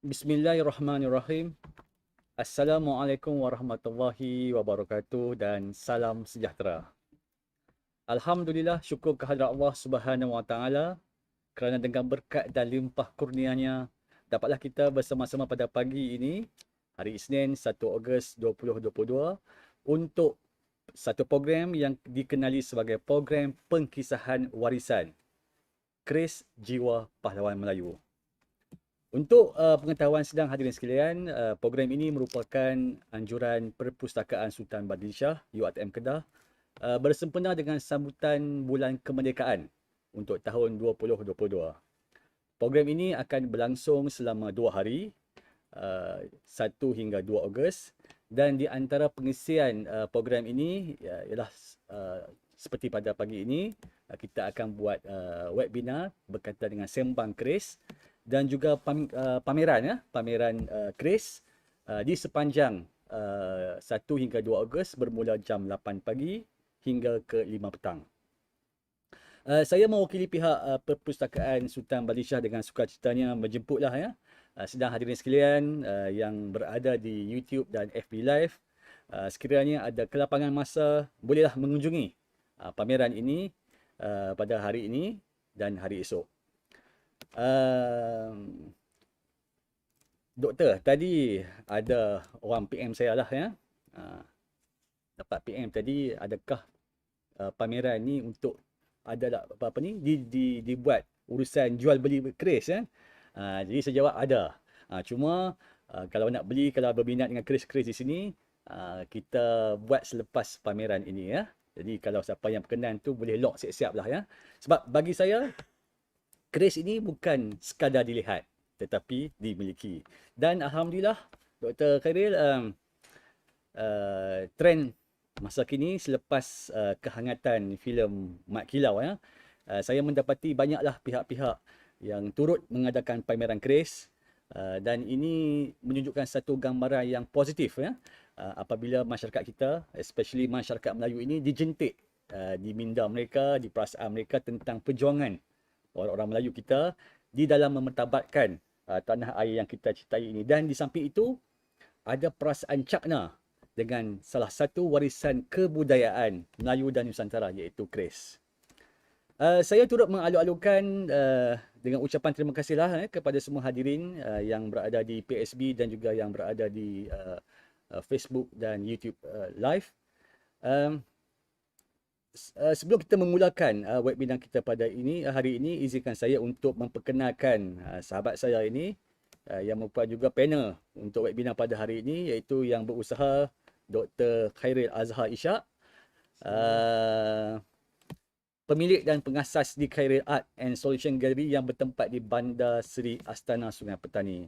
Bismillahirrahmanirrahim. Assalamualaikum warahmatullahi wabarakatuh dan salam sejahtera. Alhamdulillah, syukur kehadrat Allah Subhanahu wa taala kerana dengan berkat dan limpah kurnianya dapatlah kita bersama-sama pada pagi ini, hari Isnin 1 Ogos 2022 untuk satu program yang dikenali sebagai program pengkisahan warisan Kris Jiwa Pahlawan Melayu. Untuk pengetahuan sedang hadirin sekalian, program ini merupakan anjuran Perpustakaan Sultan Badin Shah UiTM Kedah bersempena dengan sambutan Bulan Kemerdekaan untuk tahun 2022. Program ini akan berlangsung selama 2 hari, 1 hingga 2 Ogos, dan di antara pengisian program ini ialah seperti pada pagi ini, kita akan buat webinar berkaitan dengan sembang keris dan juga pameran keris di sepanjang 1 hingga 2 Ogos bermula jam 8 pagi hingga ke 5 petang. Saya mewakili pihak Perpustakaan Sultan Badin Shah dengan sukacitanya menjemputlah sedang hadirin sekalian yang berada di YouTube dan FB Live. Sekiranya ada kelapangan masa, bolehlah mengunjungi pameran ini pada hari ini dan hari esok. Doktor, tadi ada orang PM saya lah dapat PM tadi, adakah pameran ni untuk ada apa ni dibuat urusan jual beli keris jadi saya jawab ada. Cuma kalau nak beli, kalau berminat dengan keris-keris di sini, kita buat selepas pameran ini Jadi kalau siapa yang berkenan tu boleh log siap-siap lah Sebab bagi saya keris ini bukan sekadar dilihat tetapi dimiliki. Dan alhamdulillah Dr. Khairil, trend masa kini selepas kehangatan filem Mat Kilau saya mendapati banyaklah pihak-pihak yang turut mengadakan pameran keris dan ini menunjukkan satu gambaran yang positif apabila masyarakat kita, especially masyarakat Melayu ini dijentik di minda mereka, di perasaan mereka tentang perjuangan orang-orang Melayu kita di dalam memertabatkan tanah air yang kita cintai ini. Dan di samping itu ada perasaan cakna dengan salah satu warisan kebudayaan Melayu dan Nusantara, iaitu keris. Saya turut mengalu-alukan dengan ucapan terima kasihlah kepada semua hadirin yang berada di PSB dan juga yang berada di Facebook dan YouTube live. Sebelum kita memulakan webinar kita pada hari ini, izinkan saya untuk memperkenalkan sahabat saya ini yang merupakan juga panel untuk webinar pada hari ini, iaitu yang berusaha Dr. Khairil Azhar Ishak, pemilik dan pengasas di Khairil Art and Solution Gallery yang bertempat di Bandar Seri Astana Sungai Petani.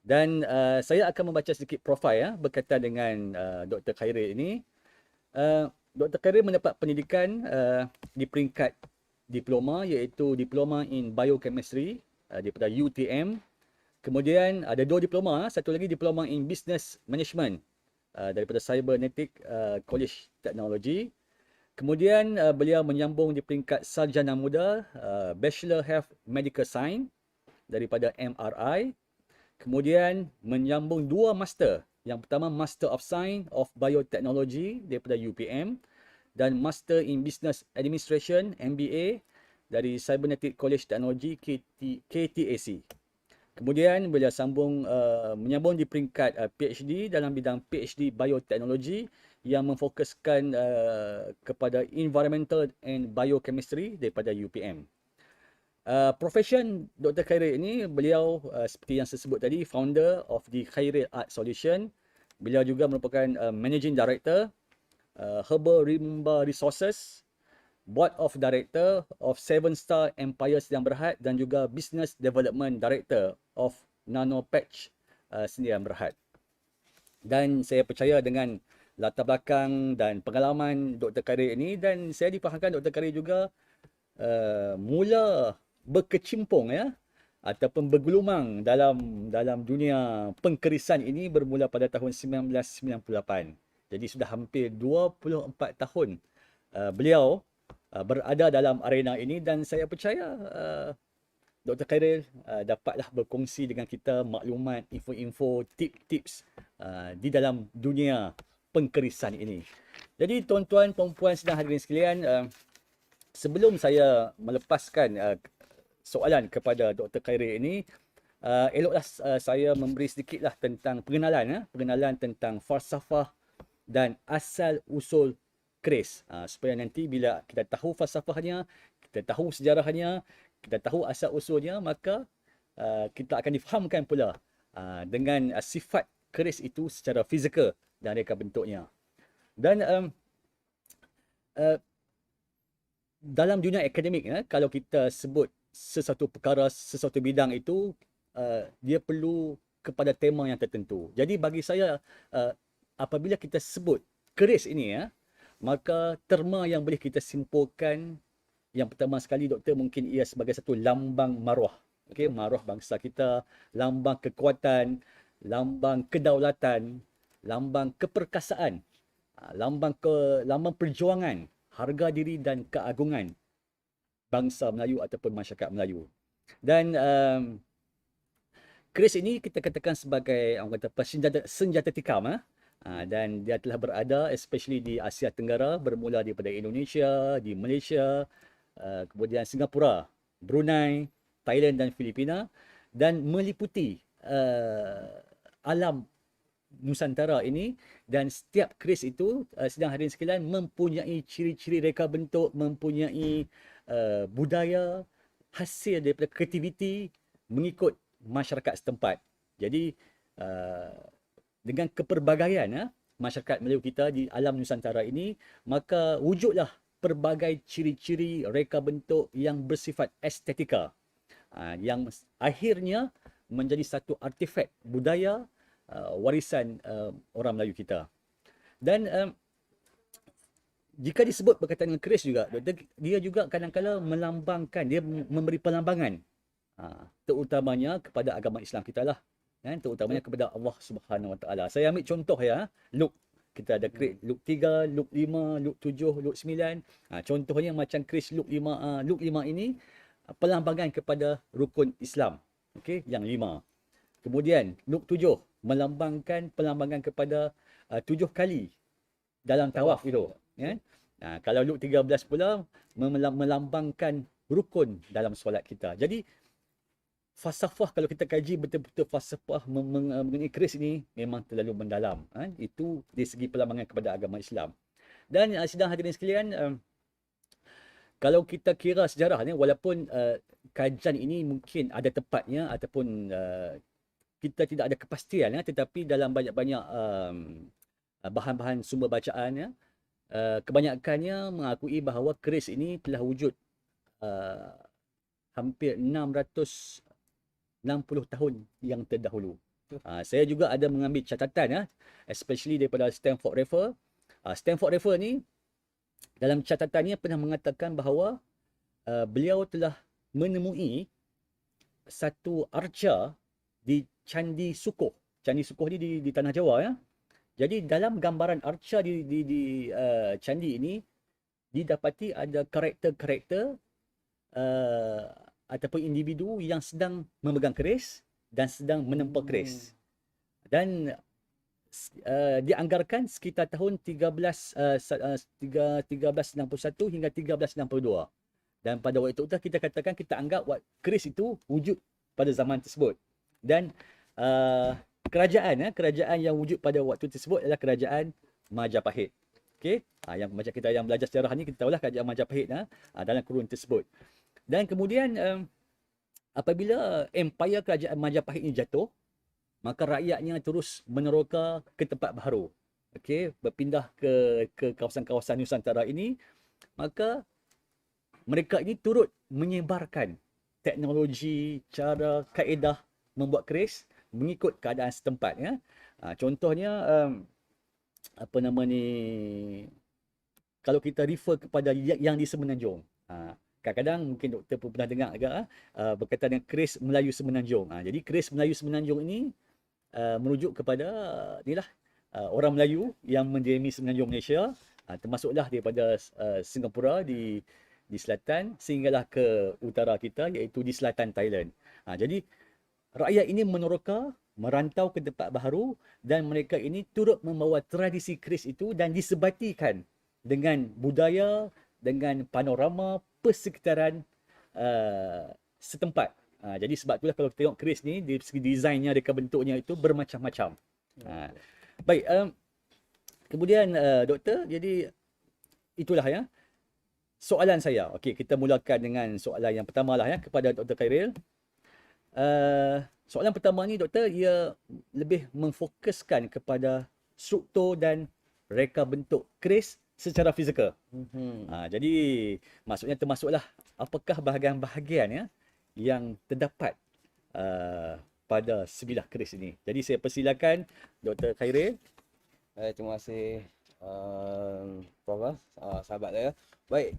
Dan saya akan membaca sedikit profil berkaitan dengan Dr. Khairil ini. Dr. Khairil mendapat pendidikan di peringkat diploma, iaitu Diploma in Biochemistry daripada UTM. Kemudian ada 2 diploma, satu lagi Diploma in Business Management daripada Cybernetic College Technology. Kemudian beliau menyambung di peringkat sarjana muda Bachelor Health Medical Science daripada MRI. Kemudian menyambung 2 master. Yang pertama Master of Science of Biotechnology daripada UPM dan Master in Business Administration MBA dari Cybernetic College Technology KTAC. Kemudian beliau menyambung di peringkat PhD dalam bidang PhD Biotechnology yang memfokuskan kepada Environmental and Biochemistry daripada UPM. Profession Dr. Khairil ini, beliau seperti yang saya sebut tadi, founder of the Khairil Art Solution. Beliau juga merupakan Managing Director Herbal Rimba Resources, Board of Director of 7 Star Empires Yang Berhad dan juga Business Development Director of Nano Patch Sdn Berhad. Dan saya percaya dengan latar belakang dan pengalaman Dr. Khairil ini, dan saya difahamkan Dr. Khairil juga mula berkecimpung ataupun bergelumang dalam dunia pengkerisan ini bermula pada tahun 1998. Jadi sudah hampir 24 tahun beliau berada dalam arena ini, dan saya percaya Dr. Khairil dapatlah berkongsi dengan kita maklumat, info-info, tips-tips di dalam dunia pengkerisan ini. Jadi tuan-tuan, puan-puan sedang hadirin sekalian, sebelum saya melepaskan soalan kepada Dr. Khairil ini, eloklah saya memberi sedikitlah tentang pengenalan tentang falsafah dan asal usul keris, supaya nanti bila kita tahu falsafahnya, kita tahu sejarahnya, kita tahu asal usulnya, maka kita akan difahamkan pula dengan sifat keris itu secara fizikal dan reka bentuknya. Dan dalam dunia akademik, kalau kita sebut sesuatu perkara, sesuatu bidang itu, dia perlu kepada tema yang tertentu. Jadi bagi saya, apabila kita sebut keris ini, maka terma yang boleh kita simpulkan, yang pertama sekali doktor, mungkin ia sebagai satu lambang maruah. Okey, maruah bangsa kita, lambang kekuatan, lambang kedaulatan, lambang keperkasaan, lambang perjuangan, harga diri dan keagungan bangsa Melayu ataupun masyarakat Melayu. Dan keris ini kita katakan sebagai orang kata senjata tikam, dan dia telah berada especially di Asia Tenggara, bermula daripada Indonesia, di Malaysia, kemudian Singapura, Brunei, Thailand dan Filipina, dan meliputi alam Nusantara ini. Dan setiap keris itu, sedang hadirin sekalian, mempunyai ciri-ciri reka bentuk, mempunyai budaya, hasil daripada kreativiti mengikut masyarakat setempat. Jadi dengan keperbagaian masyarakat Melayu kita di alam Nusantara ini, maka wujudlah pelbagai ciri-ciri reka bentuk yang bersifat estetika, yang akhirnya menjadi satu artifak budaya, warisan orang Melayu kita. Dan jika disebut berkaitan dengan keris juga, dia juga kadang-kadang melambangkan, dia memberi pelambangan, terutamanya kepada agama Islam kita lah, terutamanya kepada Allah Subhanahu Wa Taala. Saya ambil contoh Luke. Kita ada keris Luke 3, Luke 5, Luke 7, Luke 9. Contohnya macam keris Luke 5, Luke 5 ini pelambangan kepada rukun Islam, okey, yang 5. Kemudian Luke 7 melambangkan pelambangan kepada 7 kali dalam tawaf itu, kalau Luke 13 pula melambangkan rukun dalam solat kita. Jadi falsafah, kalau kita kaji betul-betul falsafah mengenai keris ini, memang terlalu mendalam. Itu dari segi pelambangan kepada agama Islam. Dan sidang hadirin sekalian, kalau kita kira sejarah ni, walaupun kajian ini mungkin ada tepatnya ataupun kita tidak ada kepastian, tetapi dalam banyak-banyak bahan-bahan sumber bacaan, kebanyakannya mengakui bahawa keris ini telah wujud hampir 660 tahun yang terdahulu. Saya juga ada mengambil catatan, especially daripada Stanford Raffles. Stanford Raffles ni dalam catatannya pernah mengatakan bahawa beliau telah menemui satu arca di Candi Sukoh. Candi Sukoh ni di tanah Jawa. Jadi dalam gambaran arca di candi ini, didapati ada karakter-karakter ataupun individu yang sedang memegang keris dan sedang menempa keris. Dan dianggarkan sekitar tahun 1391 hingga 1362. Dan pada waktu itu kita katakan, kita anggap keris itu wujud pada zaman tersebut. Dan kerajaan yang wujud pada waktu tersebut adalah kerajaan Majapahit. Okey, yang macam kita yang belajar sejarah ni, kita tahulah kerajaan Majapahit dalam kurun tersebut. Dan kemudian apabila empire kerajaan Majapahit ini jatuh, maka rakyatnya terus meneroka ke tempat baru. Okey, berpindah ke kawasan-kawasan Nusantara ini. Maka mereka ini turut menyebarkan teknologi, cara, kaedah membuat keris mengikut keadaan setempat. Contohnya apa nama ni, kalau kita refer kepada yang di Semenanjung, kadang-kadang mungkin doktor pun pernah dengar agak berkaitan dengan keris Melayu Semenanjung. Jadi keris Melayu Semenanjung ini merujuk kepada inilah orang Melayu yang mendiami Semenanjung Malaysia, termasuklah daripada Singapura, di di selatan sehinggalah ke utara kita iaitu di selatan Thailand. Jadi rakyat ini meneroka, merantau ke tempat baru dan mereka ini turut membawa tradisi keris itu dan disebatikan dengan budaya, dengan panorama persekitaran setempat. Jadi sebab itulah kalau kita tengok keris ni, dari segi desainnya, dari bentuknya itu bermacam-macam. Baik, kemudian doktor, jadi itulah ya soalan saya. Okey, kita mulakan dengan soalan yang pertama lah ya kepada Dr. Khairil. Soalan pertama ni doktor, ia lebih memfokuskan kepada struktur dan reka bentuk keris secara fizikal. Jadi maksudnya termasuklah apakah bahagian-bahagian ya yang terdapat pada sebilah keris ini. Jadi saya persilakan Dr. Khairil. Terima kasih Prof, sahabat saya. Baik,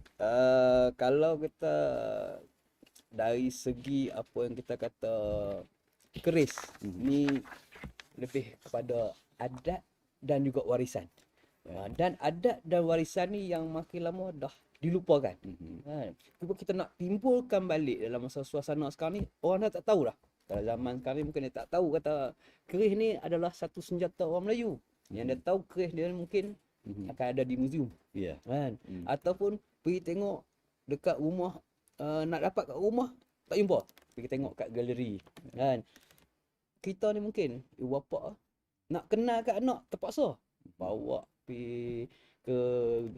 kalau kita dari segi apa yang kita kata keris ni lebih kepada adat dan juga warisan. Dan adat dan warisan ni yang makin lama dah dilupakan. Cuba kita nak timbulkan balik dalam masa suasana sekarang ni, orang dah tak tahu dah. Kalau zaman sekarang ni mungkin dia tak tahu kata keris ni adalah satu senjata orang Melayu. Yang dia tahu keris dia mungkin akan ada di muzium. Kan? Ataupun pergi tengok dekat rumah, nak dapat kat rumah tak jumpa, pergi tengok kat galeri. Kan? Kita ni mungkin ibu bapa nak kenal kat anak terpaksa bawa pergi ke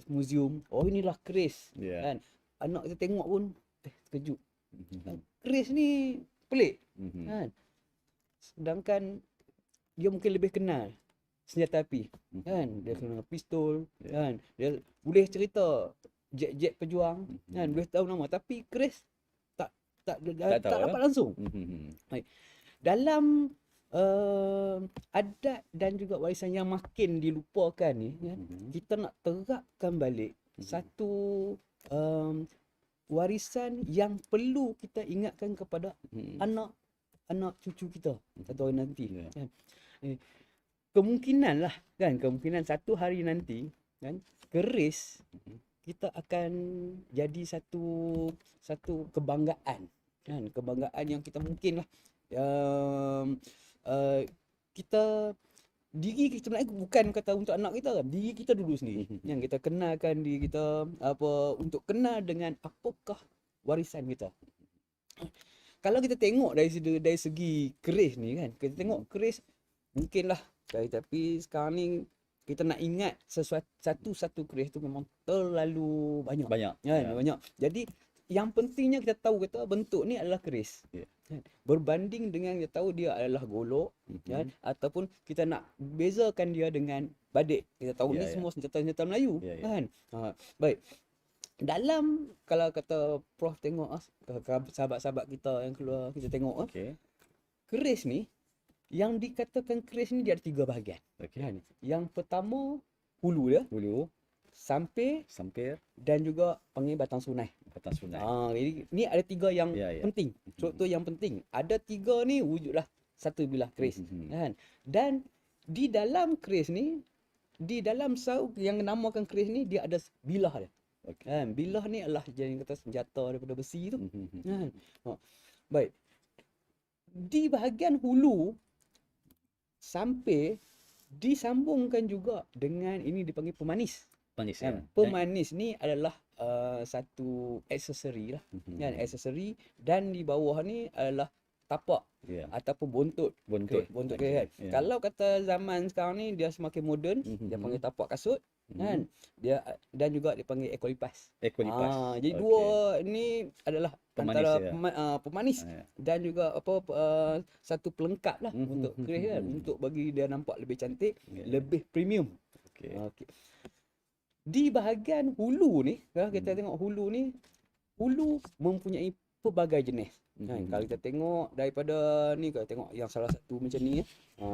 muzium. Oh, inilah keris. Kan? Anak kita tengok pun terkejut. Keris ni pelik. Kan? Sedangkan dia mungkin lebih kenal senjata api. Kan? Dia kenal pistol. Kan? Dia boleh cerita jet-jet pejuang. Kan? Boleh tahu nama. Tapi keris tak dapat langsung. Baik. Dalam adat dan juga warisan yang makin dilupakan ni, kan? Kita nak terapkan balik satu warisan yang perlu kita ingatkan kepada anak cucu kita satu hari nanti. Kan? Kemungkinan lah kan, kemungkinan satu hari nanti kan, keris kita akan jadi satu kebanggaan kan, kebanggaan yang kita mungkin lah kita diri kita sebenarnya bukan kata untuk anak kita kan, diri kita dulu sendiri yang kita kenalkan diri kita untuk kenal dengan apakah warisan kita. Kalau kita tengok dari segi keris ni kan, kita tengok keris mungkinlah tapi sekarang ni kita nak ingat satu keris tu memang terlalu banyak kan, banyak. Jadi yang pentingnya kita tahu kata bentuk ni adalah keris. Berbanding dengan kita tahu dia adalah golok kan, ataupun kita nak bezakan dia dengan badik. Kita tahu ni semua senjata-senjata Melayu kan. Baik. Dalam kalau kata Prof tengok sahabat-sahabat kita yang keluar, kita tengok keris ni, yang dikatakan keris ni dia ada 3 bahagian. Kan? Yang pertama hulu dia, sampir dan juga panggil batang sunai. Jadi ni ada 3 yang penting. Struktur yang penting. Ada 3 ni wujudlah satu bilah keris. Kan? Dan di dalam keris ni, di dalam sauk yang namakan keris ni, dia ada bilah dia. Kan? Bilah ni adalah yang kata senjata daripada besi tu. Kan? Baik. Di bahagian hulu sampai disambungkan juga dengan ini dipanggil pemanis. Pemanis ni adalah satu aksesori lah. Kan? Aksesori, dan di bawah ni adalah tapak ataupun buntut kan. Kalau kata zaman sekarang ni dia semakin moden, dia panggil tapak kasut kan. Dia dan juga dipanggil ekolipas. Jadi dua ni adalah pemanis, antara pemanis dan juga satu pelengkap lah untuk keris kan, untuk bagi dia nampak lebih cantik, lebih premium. Di bahagian hulu ni, kalau kita tengok hulu ni, hulu mempunyai pelbagai jenis. Kalau kita tengok daripada ni, kalau tengok yang salah satu macam ni,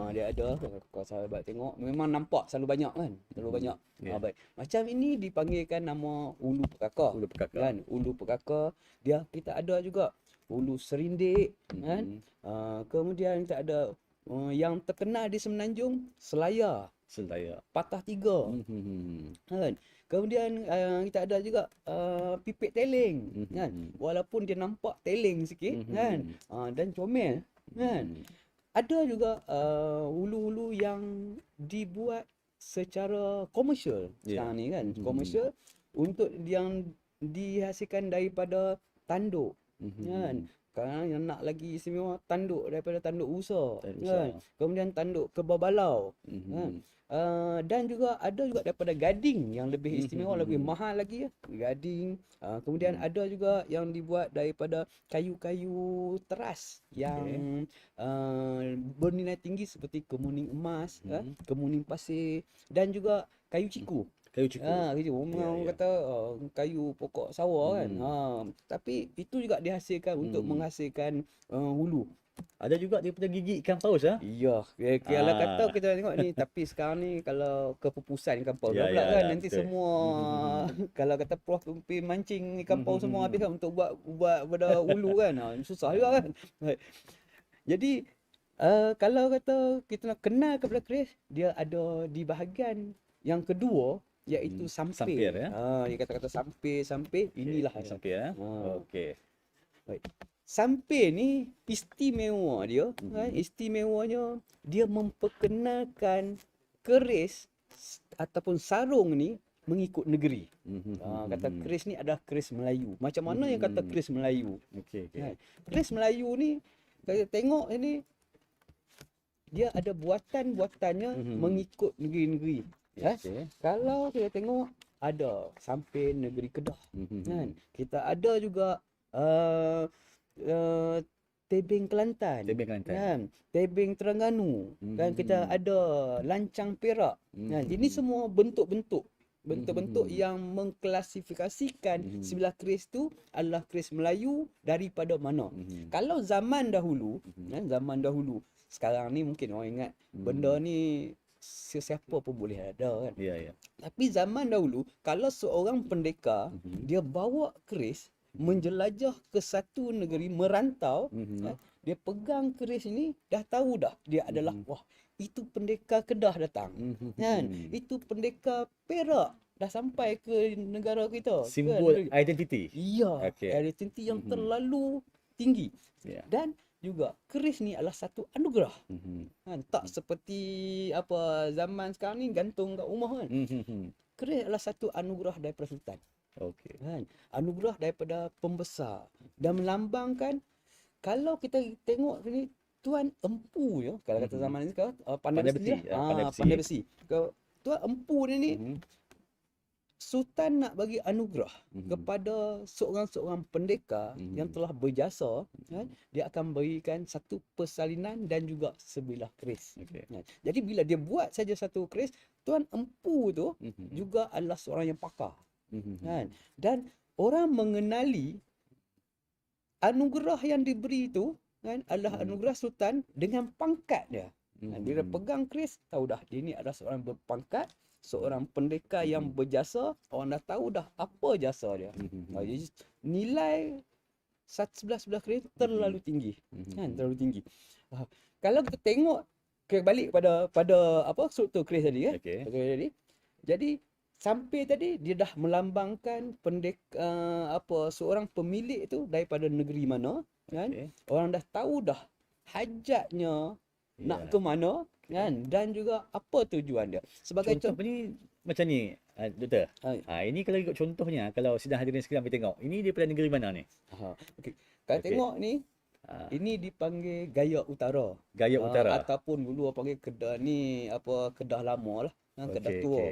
dia ada, kalau sahabat tengok memang nampak selalu banyak kan, selalu banyak. Baik. Macam ini dipanggilkan nama ulu pekakar. Kan? Ulu pekakar. Dia kita ada juga ulu serindik kan. Kemudian kita ada yang terkenal di Semenanjung, Selayar. Selaya. patah 3. Kan? Kemudian kita ada juga pipit teleng kan. Walaupun dia nampak teleng sikit kan. Dan comel kan. Ada juga hulu-hulu yang dibuat secara komersial sekarang ni kan. Komersial untuk yang dihasilkan daripada tanduk kan. Sekarang yang nak lagi istimewa tanduk daripada tanduk rusa kan. Kemudian tanduk kebabalau kan. Dan juga ada juga daripada gading yang lebih istimewa, lebih mahal lagi ya. Gading. Kemudian ada juga yang dibuat daripada kayu-kayu teras yang bernilai tinggi seperti kemuning emas, kemuning pasir dan juga kayu ciku. Kayu ciku. Orang kata kayu pokok sawah kan. Tapi itu juga dihasilkan untuk menghasilkan hulu. Ada juga daripada gigi ikan paus ah. Iya, kalau kata kita tengok ni, tapi sekarang ni kalau kepupusan ikan paus Ya, pula ya, kan ya, nanti betul. semua kalau kata Prof pergi mancing ikan paus semua habis kan untuk buat pada hulu kan. Susah juga kan. Jadi kalau kata kita nak kenal kepada keris, dia ada di bahagian yang kedua iaitu sampir. Sampir, ya? Dia kata-kata sampir inilah dia. Sampir ya. Okey. Baik. Sampir ni istimewa dia, kan? Istimewanya dia memperkenalkan keris ataupun sarung ni mengikut negeri. Kata keris ni adalah keris Melayu. Macam mana yang kata keris Melayu? Okey. Kan? Keris Melayu ni kita tengok ini dia ada buatan-buatannya mengikut negeri-negeri. Ya. Kalau kita tengok ada sampir negeri Kedah. Kan? Kita ada juga tebing Kelantan. Kan? Tebing Terengganu. Kan kita ada lancang Perak. Kan? Ini semua bentuk-bentuk yang mengklasifikasikan sebelah keris tu adalah keris Melayu daripada mana. Kalau zaman dahulu, zaman dahulu, sekarang ni mungkin orang ingat benda ni sesiapa pun boleh ada kan. Ya. Tapi zaman dahulu kalau seorang pendekar dia bawa keris menjelajah ke satu negeri, merantau, dia pegang keris ini dah tahu dah dia adalah wah, itu pendekar Kedah datang. Kan? Itu pendekar Perak dah sampai ke negara kita. Simbol identiti. Iya, identiti yang terlalu tinggi. Dan juga keris ni adalah satu anugerah. Kan? Tak seperti apa zaman sekarang ni gantung kat rumah kan. Keris adalah satu anugerah daripada sultan. Okey. Kan? Anugerah daripada pembesar dan melambangkan kalau kita tengok ni Tuan Empu ya, kalau kata zaman ni sekarang pandai besi. Pandai besi. Tuan Empu ni Sultan nak bagi anugerah kepada seorang-seorang pendekar yang telah berjasa, kan? Dia akan berikan satu persalinan dan juga sebilah keris. Jadi bila dia buat saja satu keris, Tuan Empu tu juga adalah seorang yang pakar. Kan? Dan orang mengenali anugerah yang diberi itu kan adalah anugerah sultan dengan pangkat dia. Bila pegang keris tahu dah dia ni adalah seorang berpangkat, seorang pendekar yang berjasa, orang dah tahu dah apa jasa dia. Jadi nilai sebelah keris terlalu tinggi. Kan, terlalu tinggi. Kalau kita tengok balik pada apa struktur keris tadi kan. Jadi sampai tadi dia dah melambangkan seorang pemilik itu daripada negeri mana kan. Orang dah tahu dah hajatnya nak ke mana kan, dan juga apa tujuan dia. Sebagai contoh ni macam ni doktor. Ini kalau ikut contohnya, kalau sidang hadirin sekalian kita tengok, ini daripada negeri mana ni? Kalau tengok ni ini dipanggil Gaya Utara. Gaya Utara. Ataupun dulu orang panggil Kedah ni Kedah lama lah. Kedah tua.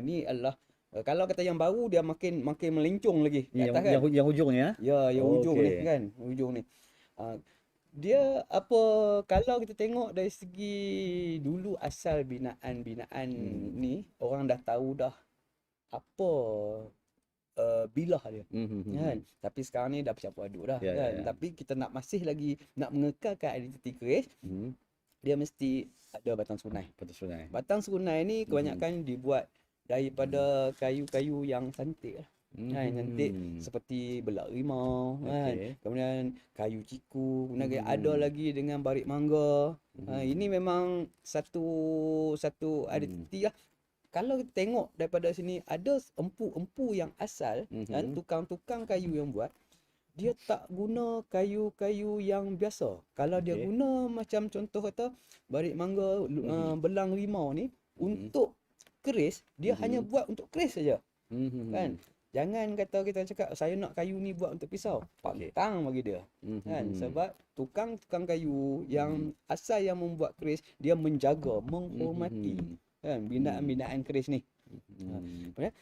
Ini adalah kalau kata yang baru dia makin melencong lagi kat atas kan. Yang ujung ni yang ujung ni kan. Ujung ni. Dia kalau kita tengok dari segi dulu asal binaan ni orang dah tahu dah apa bilah dia kan. Tapi sekarang ni dah bercampur aduk dah kan. Tapi kita nak masih lagi nak mengekalkan identiti keris, dia mesti ada batang serunai. Batang serunai ni kebanyakan dibuat daripada kayu-kayu yang cantik lah. Cantik seperti belak rimau kan. Okey. Kemudian kayu ciku, kemudian ada lagi dengan barik mangga. Ini memang satu arti lah. Kalau kita tengok daripada sini ada empu-empu yang asal kan, tukang-tukang kayu yang buat, dia tak guna kayu-kayu yang biasa. Kalau dia Okey. guna macam contoh kata barik mangga, belang rimau ni untuk keris, dia hanya buat untuk keris saja. Kan? Jangan kata kita cakap saya nak kayu ni buat untuk pisau. Okey. Pantang bagi dia. Kan? Sebab tukang-tukang kayu yang asal yang membuat keris, dia menjaga, menghormati kan binaan-binaan keris ni. Kemudian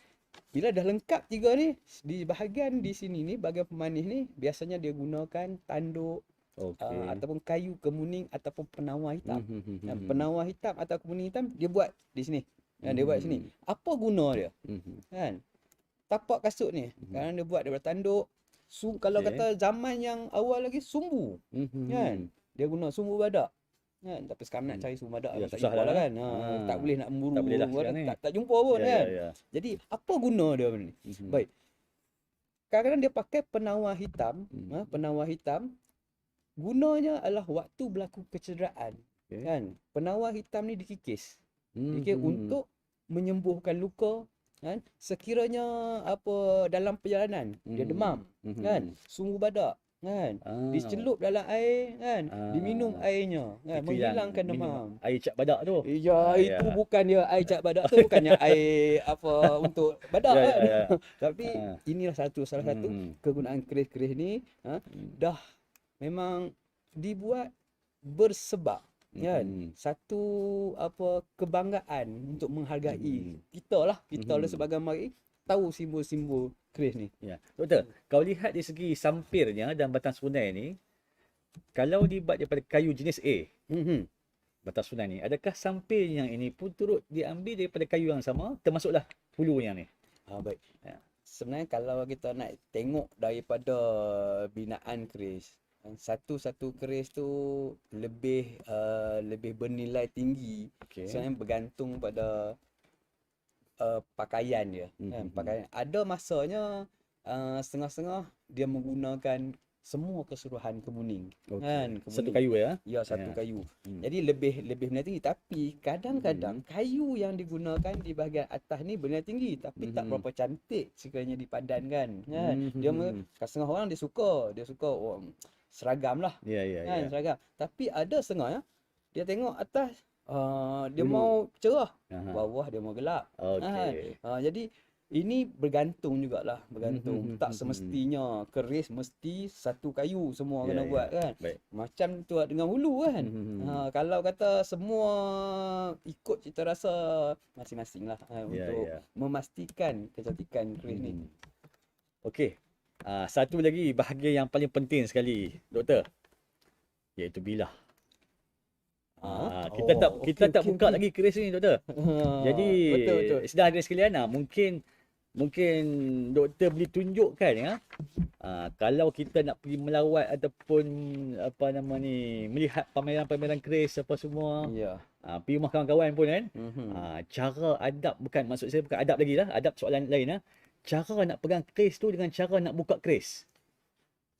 bila dah lengkap tiga ni, di bahagian di sini ni, bahagian pemanis ni, biasanya dia gunakan tanduk Okey. ataupun kayu kemuning ataupun penawar hitam. Dan penawar hitam atau kemuning hitam dia buat di sini. Dia buat di sini. Apa guna dia? Kan? Tapak kasut ni, kadang dia buat daripada tanduk. Kalau Okey. kata zaman yang awal lagi sumbu. Kan? Dia guna sumbu badak. Kan? Tapi sekarang nak cari sumbu badak Ya, tak susah jumpa lah lah. kan. Tak boleh nak memburu. Tak boleh lah sekarang ni. Tak jumpa pun Ya, kan. ya, ya. Jadi apa guna dia benda ni? Baik. Kadang-kadang dia pakai penawar hitam. Penawar hitam gunanya adalah waktu berlaku kecederaan. Okey. Kan? Penawar hitam ni dikikis. Dikikis untuk menyembuhkan luka. Kan? Sekiranya apa dalam perjalanan dia demam, kan? Sumbu badak, kan? Dicelup dalam air, kan? Diminum airnya, kan? Itu Menghilangkan yang minum demam. air cap badak tu. Ya, itu bukan dia air cap badak tu, bukannya air apa untuk badak Ya, ya, kan. ya. Tapi inilah salah satu kegunaan keris-keris ni dah memang dibuat bersebab kan satu apa kebanggaan untuk menghargai kita lah sebagai mari tahu simbol-simbol keris ni. Ya. Doktor, kau lihat dari segi sampirnya dan batang sunai ni, kalau dibuat daripada kayu jenis A, batang sunai ni, adakah sampir yang ini pun turut diambil daripada kayu yang sama, termasuklah hulu yang ni? Baik. Sebenarnya kalau kita nak tengok daripada binaan keris, satu-satu keris tu lebih bernilai tinggi. Sebenarnya bergantung pada pakaian dia. Pakaian. Ada masanya setengah-setengah dia menggunakan semua keseluruhan kemuning. Kan? Satu Kemuning. kayu ya? Ya, satu kayu. Jadi lebih bernilai tinggi. Tapi kadang-kadang kayu yang digunakan di bahagian atas ni bernilai tinggi. Tapi tak berapa cantik sekiranya dipadankan. Kan? Dia setengah orang dia suka seragam lah. Ya, ya, Kan? ya. Seragam. Tapi ada setengah ya, dia tengok atas dia mau cerah, bawah dia mau gelap. Okey. Jadi ini bergantung jugalah, bergantung. Tak semestinya keris mesti satu kayu semua kena buat kan. Baik. Macam tu dengan hulu kan. Kalau kata semua ikut cita rasa masing-masing lah untuk memastikan kecantikan keris ni. Okey. Satu lagi bahagian yang paling penting sekali, doktor, iaitu bilah. Kita tak buka lagi keris ni, doktor. Jadi betul. sedang ada sekalian mungkin doktor boleh tunjukkan ya. Kalau kita nak pergi melawat ataupun melihat pameran-pameran keris apa semua. Ya. Pergi rumah kawan-kawan pun kan. Cara adab, maksud saya bukan adab lagi lah, adab soalan lain lah. Cara nak pegang keris tu dengan cara nak buka keris.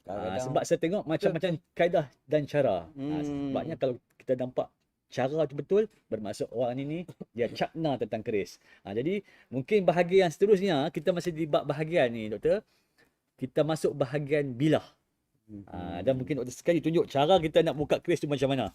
Sebab saya tengok macam-macam kaedah dan cara. Sebabnya kalau kita nampak cara tu betul, bermaksud orang ni dia cakna tentang keris. Jadi mungkin bahagian yang seterusnya, kita masih di bab bahagian ni, doktor. Kita masuk bahagian bilah. Dan mungkin doktor sekali tunjuk cara kita nak buka keris tu macam mana.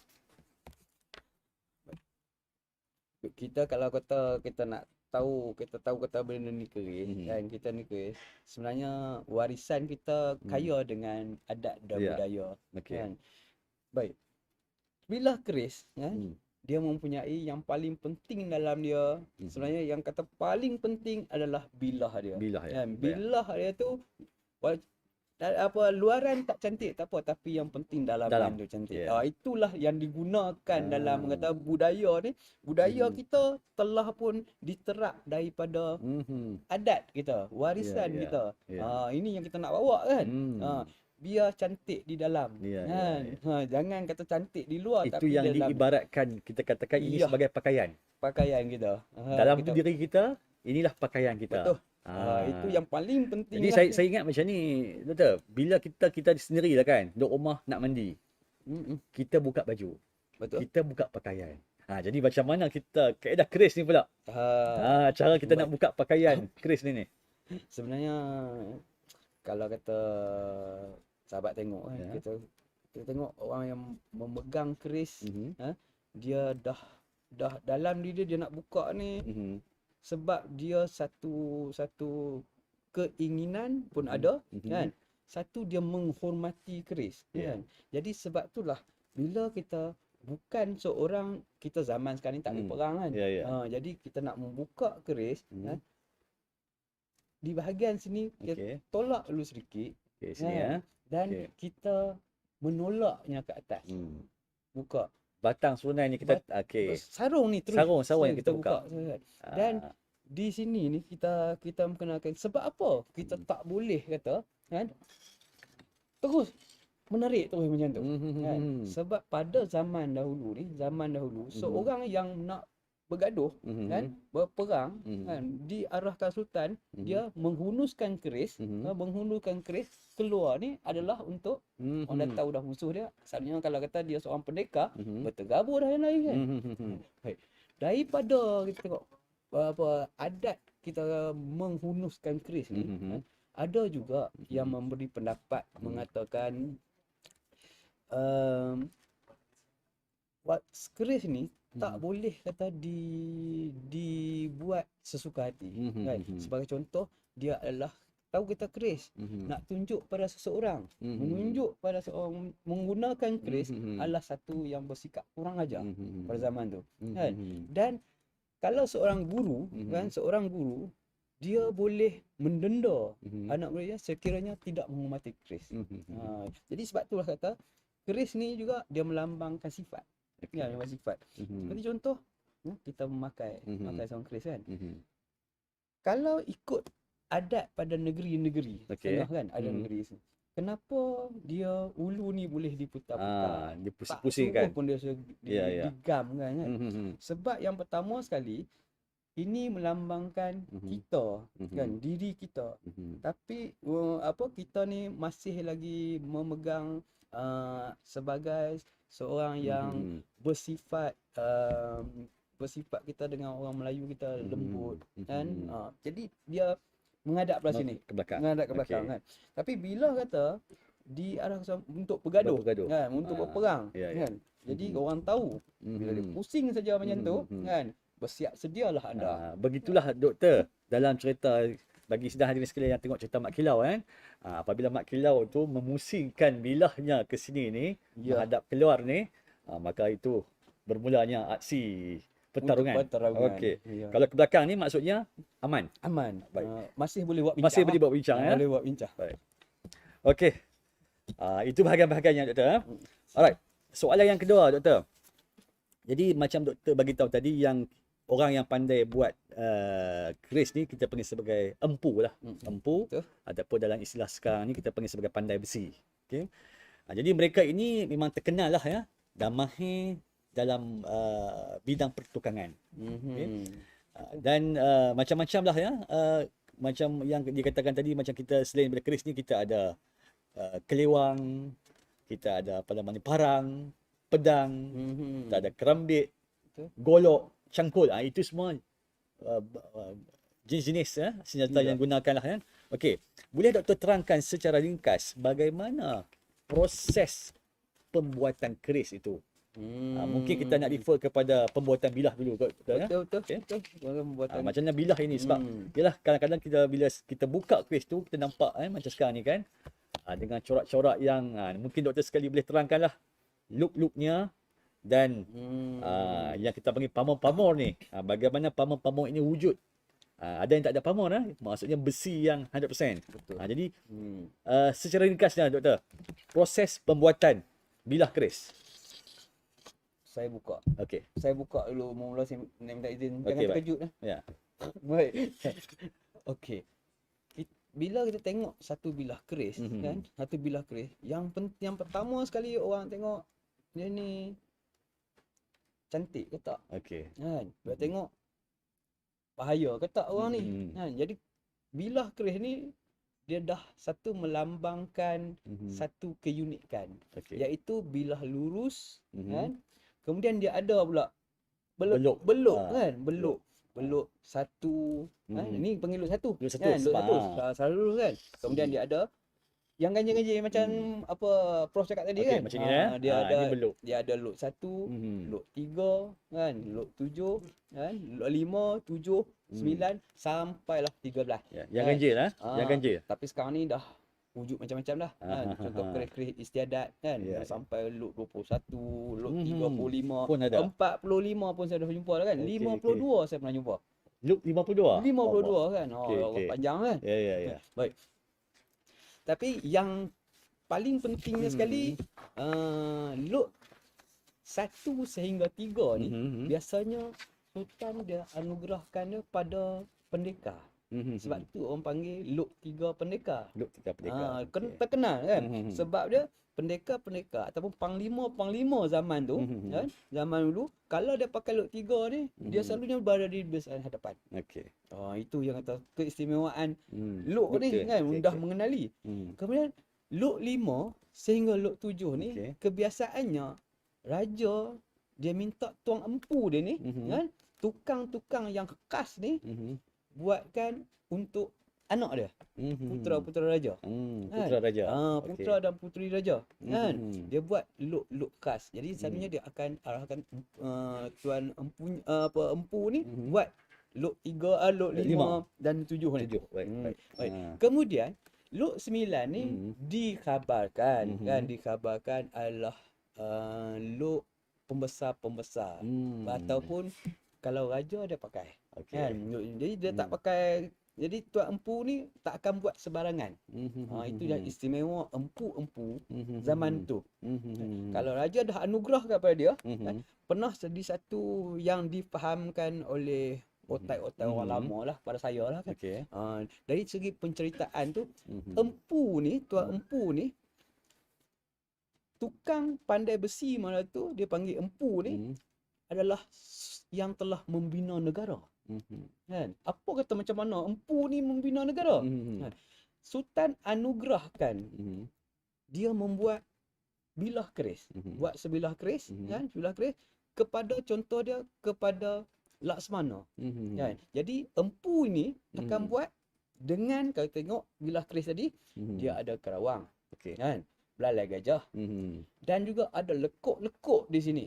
Kita kalau kata kita tahu kata benda ni keris dan kita ni keris, sebenarnya warisan kita kaya dengan adat dan budaya. Kan? Baik. Bilah keris kan, dia mempunyai yang paling penting dalam dia. Sebenarnya yang kata paling penting adalah bilah dia. Bilah dia tu luaran tak cantik tak apa, tapi yang penting dalam tu cantik. Itulah yang digunakan dalam kata budaya ni. Budaya kita telah pun diterap daripada adat kita, warisan kita. Ini yang kita nak bawa kan. Biar cantik di dalam. Jangan kata cantik di luar, Itu tapi yang dalam diibaratkan, kita katakan ini sebagai pakaian. Pakaian kita. Dalam diri kita, inilah pakaian kita. Betul. Itu yang paling penting Jadi lah. saya ingat macam ni, doktor. Bila kita sendirilah kan, duduk rumah nak mandi, Mm-mm. kita buka baju, Betul. kita buka pakaian. Jadi macam mana kita kaedah keris ni pula? Cara kita nak Baik. buka pakaian keris ni. Sebenarnya kalau kata sahabat tengok kan, Ya. kita tengok orang yang memegang keris, Mhm. dia dah dalam diri dia nak buka ni, Mhm. sebab dia satu keinginan pun Mhm. ada, Mhm. kan. Satu, dia menghormati keris, Ya. kan. Jadi sebab itulah bila kita bukan seorang, kita zaman sekarang ni tak boleh perang kan. Ya, ya. Jadi kita nak membuka keris, Mhm. di bahagian sini kita Okey. tolak dulu sedikit, Okey, sini ya. dan Okey. kita menolaknya ke atas. Buka. Batang serunai ni kita okey. Sarung ni terus Sarung yang kita buka. kan. Dan di sini ni kita mengenalkan sebab apa kita tak boleh kata kan terus menarik terus macam tu kan. Sebab pada zaman dahulu seorang yang nak bergaduh kan, berperang kan, diarahkan sultan, dia menghunuskan keris, keluar ni adalah untuk orang dah tahu dah musuh dia. Selalunya kalau kata dia seorang pendekar, bertergabur dah yang lain kan. Baik. Daripada kita tengok apa adat kita menghunuskan keris ni, ada juga yang memberi pendapat mengatakan keris ni tak boleh kata dibuat sesuka hati kan. Sebagai contoh, dia adalah tahu kita keris nak tunjuk pada seseorang, menunjuk pada seorang, menggunakan keris adalah satu yang bersikap kurang ajar pada zaman tu kan. Dan kalau seorang guru kan, dia boleh mendenda anak muridnya sekiranya tidak menghormati keris. Jadi sebab itulah kata keris ni juga dia melambangkan sifat. Ya, memang sifat. Seperti contoh, kita memakai seorang keris kan. Kalau ikut adat pada negeri-negeri, setengah kan ada negeri sini. Kenapa dia ulu ni boleh diputar-putar? Dia Tak pusing-pusing suruh kan. pun dia digam kan. Sebab yang pertama sekali, ini melambangkan kita kan, diri kita. Tapi kita ni masih lagi memegang sebagai seorang yang bersifat kita dengan orang Melayu kita lembut kan. Jadi dia menghadap belah sini, menghadap ke belakang kan. Tapi bila kata diarahkan untuk bergaduh kan, untuk berperang kan. Jadi orang tahu bila dia pusing saja macam tu kan, bersiap sedialah anda. Begitulah doktor dalam cerita, bagi sedang hadirin sekalian yang tengok cerita Mak Kilau kan. Apabila Mak Kilau tu memusingkan bilahnya ke sini ni, menghadap keluar ni, maka itu bermulanya aksi pertarungan. Okey. Kalau ke belakang ni maksudnya aman. Baik. Masih boleh buat bincang. Masih boleh buat bincang ya. Boleh buat bincang. Baik. Okey. Itu bahagian-bahagiannya doktor. Alright. Soalan yang kedua doktor. Jadi macam doktor bagi tahu tadi, yang orang yang pandai buat keris ni kita panggil sebagai empu lah. Empu. Ataupun dalam istilah sekarang ni kita panggil sebagai pandai besi. Okey. Jadi mereka ini memang terkenal lah ya, dan mahir dalam bidang pertukangan. Okay. Dan macam-macam lah ya. Macam yang dikatakan tadi, macam kita selain daripada keris ni, kita ada kelewang, kita ada apa namanya parang, pedang, kita ada kerambit, golok, cangkul. Itu semua jenis-jenis senjata yang gunakan lah kan. Okey, boleh doktor terangkan secara ringkas bagaimana proses pembuatan keris itu? Mungkin kita nak refer kepada pembuatan bilah dulu kot. Betul. Macam mana bilah ini, sebab yalah kadang-kadang bila kita buka keris tu, kita nampak macam sekarang ni kan, dengan corak-corak yang mungkin doktor sekali boleh terangkanlah look-looknya, dan yang kita panggil pamor-pamor ni, bagaimana pamor-pamor ini wujud. Ada yang tak ada pamor maksudnya besi yang 100%. Betul. Jadi secara ringkasnya doktor, proses pembuatan bilah keris. Saya buka. Okey. Saya buka dulu, mula saya minta izin. Jangan terkejut lah. Ya. Baik. Okey. Bila kita tengok satu bilah keris kan, satu bilah keris, yang pertama sekali orang tengok dia ni cantik ke tak? Okey. Kan? Bila tengok bahaya ke tak orang ni? Kan? Jadi bilah keris ni dia dah satu melambangkan satu keunikan, Okey. iaitu bilah lurus Mhm. kan. Kemudian dia ada pula Beluk. beluk Ah, kan, beluk satu kan. Mhm. Ni panggil luk satu Luk satu, kan, luk satu ah. selalu lurus kan. Kemudian dia ada yang ganjil-ganjil macam apa Prof cakap tadi Okey, kan. macam ni lah. Dia Ini beluk. ada luk 1, Mhm. luk 3 kan, luk 7 kan, luk 5, 7, 9 sampailah 13. Ya, yang kan. ganjil lah, yang Ah, ganjil. Tapi sekarang ni dah wujud macam-macam dah kan. Contoh keris-keris istiadat kan, Ya, ya. sampai luk 21, luk Mhm. 35, Pun ada. 45 pun saya dah jumpa dah kan. Okey, 52 saya pernah jumpa. Luk 52. 52 Allah. kan. Okey, okey. Panjang kan. Ya, ya, ya. Baik. Tapi yang paling pentingnya sekali luk 1 sehingga 3 ni Mhm. biasanya sultan dia anugerahkan dia pada pendekar. Mhm. Sebab tu orang panggil luk 3 pendekar. Luk 3 pendekar. Okey. Terkenal kan. Mhm. Sebab dia pendekar-pendekar ataupun panglima-panglima zaman tu Mhm. kan, zaman dulu kalau dia pakai luk 3 ni dia selalunya berada di barisan hadapan. Okey. Itu yang kata keistimewaan Luk luk ni tu. kan, Okey, mudah okey. mengenali. Hmm. Kemudian luk 5 sehingga luk 7 ni Okey. kebiasaannya raja dia minta tuang empu dia ni Mhm. kan, tukang-tukang yang khas ni Mhm. buatkan untuk anak dia, Mhm. putera-putera raja. Putra raja. Putera dan puteri raja kan. Mhm. Dia buat luk-luk khas. Jadi selalunya dia akan arahkan tuan empu ni Mhm. buat luk 3, luk 5 5 dan 7 ni. 7. Baik, baik. Baik. Ah. Kemudian luk 9 ni Mhm. dikabarkan kan, Mhm. dikabarkan adalah luk pembesar-pembesar ataupun kalau raja dia pakai Okey. kan. Jadi dia tak pakai, jadi tuan empu ni tak akan buat sebarangan. Itu yang istimewa empu-empu zaman tu. Kalau raja dah anugerah kepada dia kan, pernah jadi satu yang difahamkan oleh otai-otai orang lama lah pada saya lah kan. Okey. Dari segi penceritaan tu, empu ni, tuan empu ni, tukang pandai besi mana tu dia panggil empu ni adalah yang telah membina negara. Kan? Apa kata macam mana empu ni membina negara? Kan? Sultan anugerahkan dia membuat bilah keris. Buat sebilah keris kan, sebilah keris kepada contoh dia kepada Laksmana. Kan? Jadi empu ini akan buat dengan, kalau tengok bilah keris tadi dia ada kerawang. Okey. Kan? Belalai gajah dan juga ada lekuk-lekuk di sini.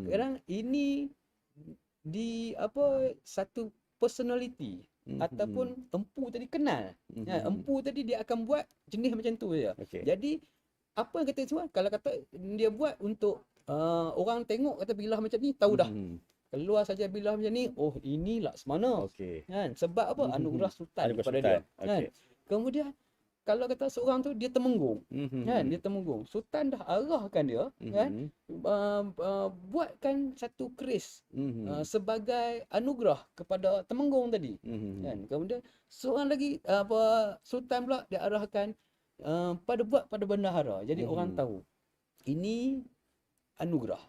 Sekarang ini di satu personality ataupun empu tadi kenal. Empu tadi dia akan buat jenis macam tu je. Okey. Jadi apa yang kata semua, kalau kata dia buat untuk orang tengok kata bilah macam ni tahu dah. Keluar saja bilah macam ni, oh ini Laksmana. Okey. Kan? Sebab apa? Anugerah sultan Anugerah kepada sultan. dia. Kan? Kemudian kalau kata seorang tu dia temenggung. Kan? Dia temenggung. Sultan dah arahkan dia kan, buatkan satu keris sebagai anugerah kepada temenggung tadi. Kan? Kemudian seorang lagi sultan pula dia arahkan pada bendahara. Jadi orang tahu ini anugerah.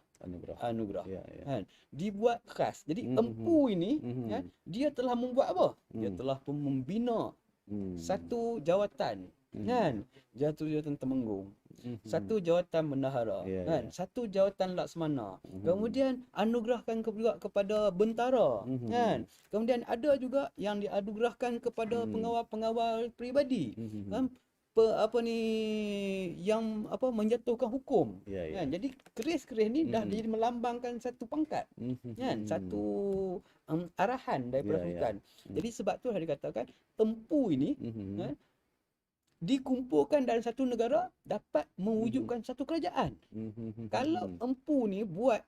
Anugerah. Ya, ya. Kan? Dibuat khas. Jadi empu ini kan, dia telah membuat apa? Dia telah pun membina satu jawatan kan, jawatan temenggung, satu jawatan bendahara Ya, kan, satu jawatan Laksmana. Kemudian anugerahkan juga kepada bentara kan. Kemudian ada juga yang dianugerahkan kepada pengawal-pengawal peribadi kan, yang menjatuhkan hukum. Ya, ya. Kan. Jadi keris-keris ni dah jadi melambangkan satu pangkat kan, satu arahan daripada Ya, ya. sultan. Jadi sebab tu ada dikatakan empu ini kan, dikumpulkan dalam satu negara dapat mewujudkan satu kerajaan. Kalau empu ni buat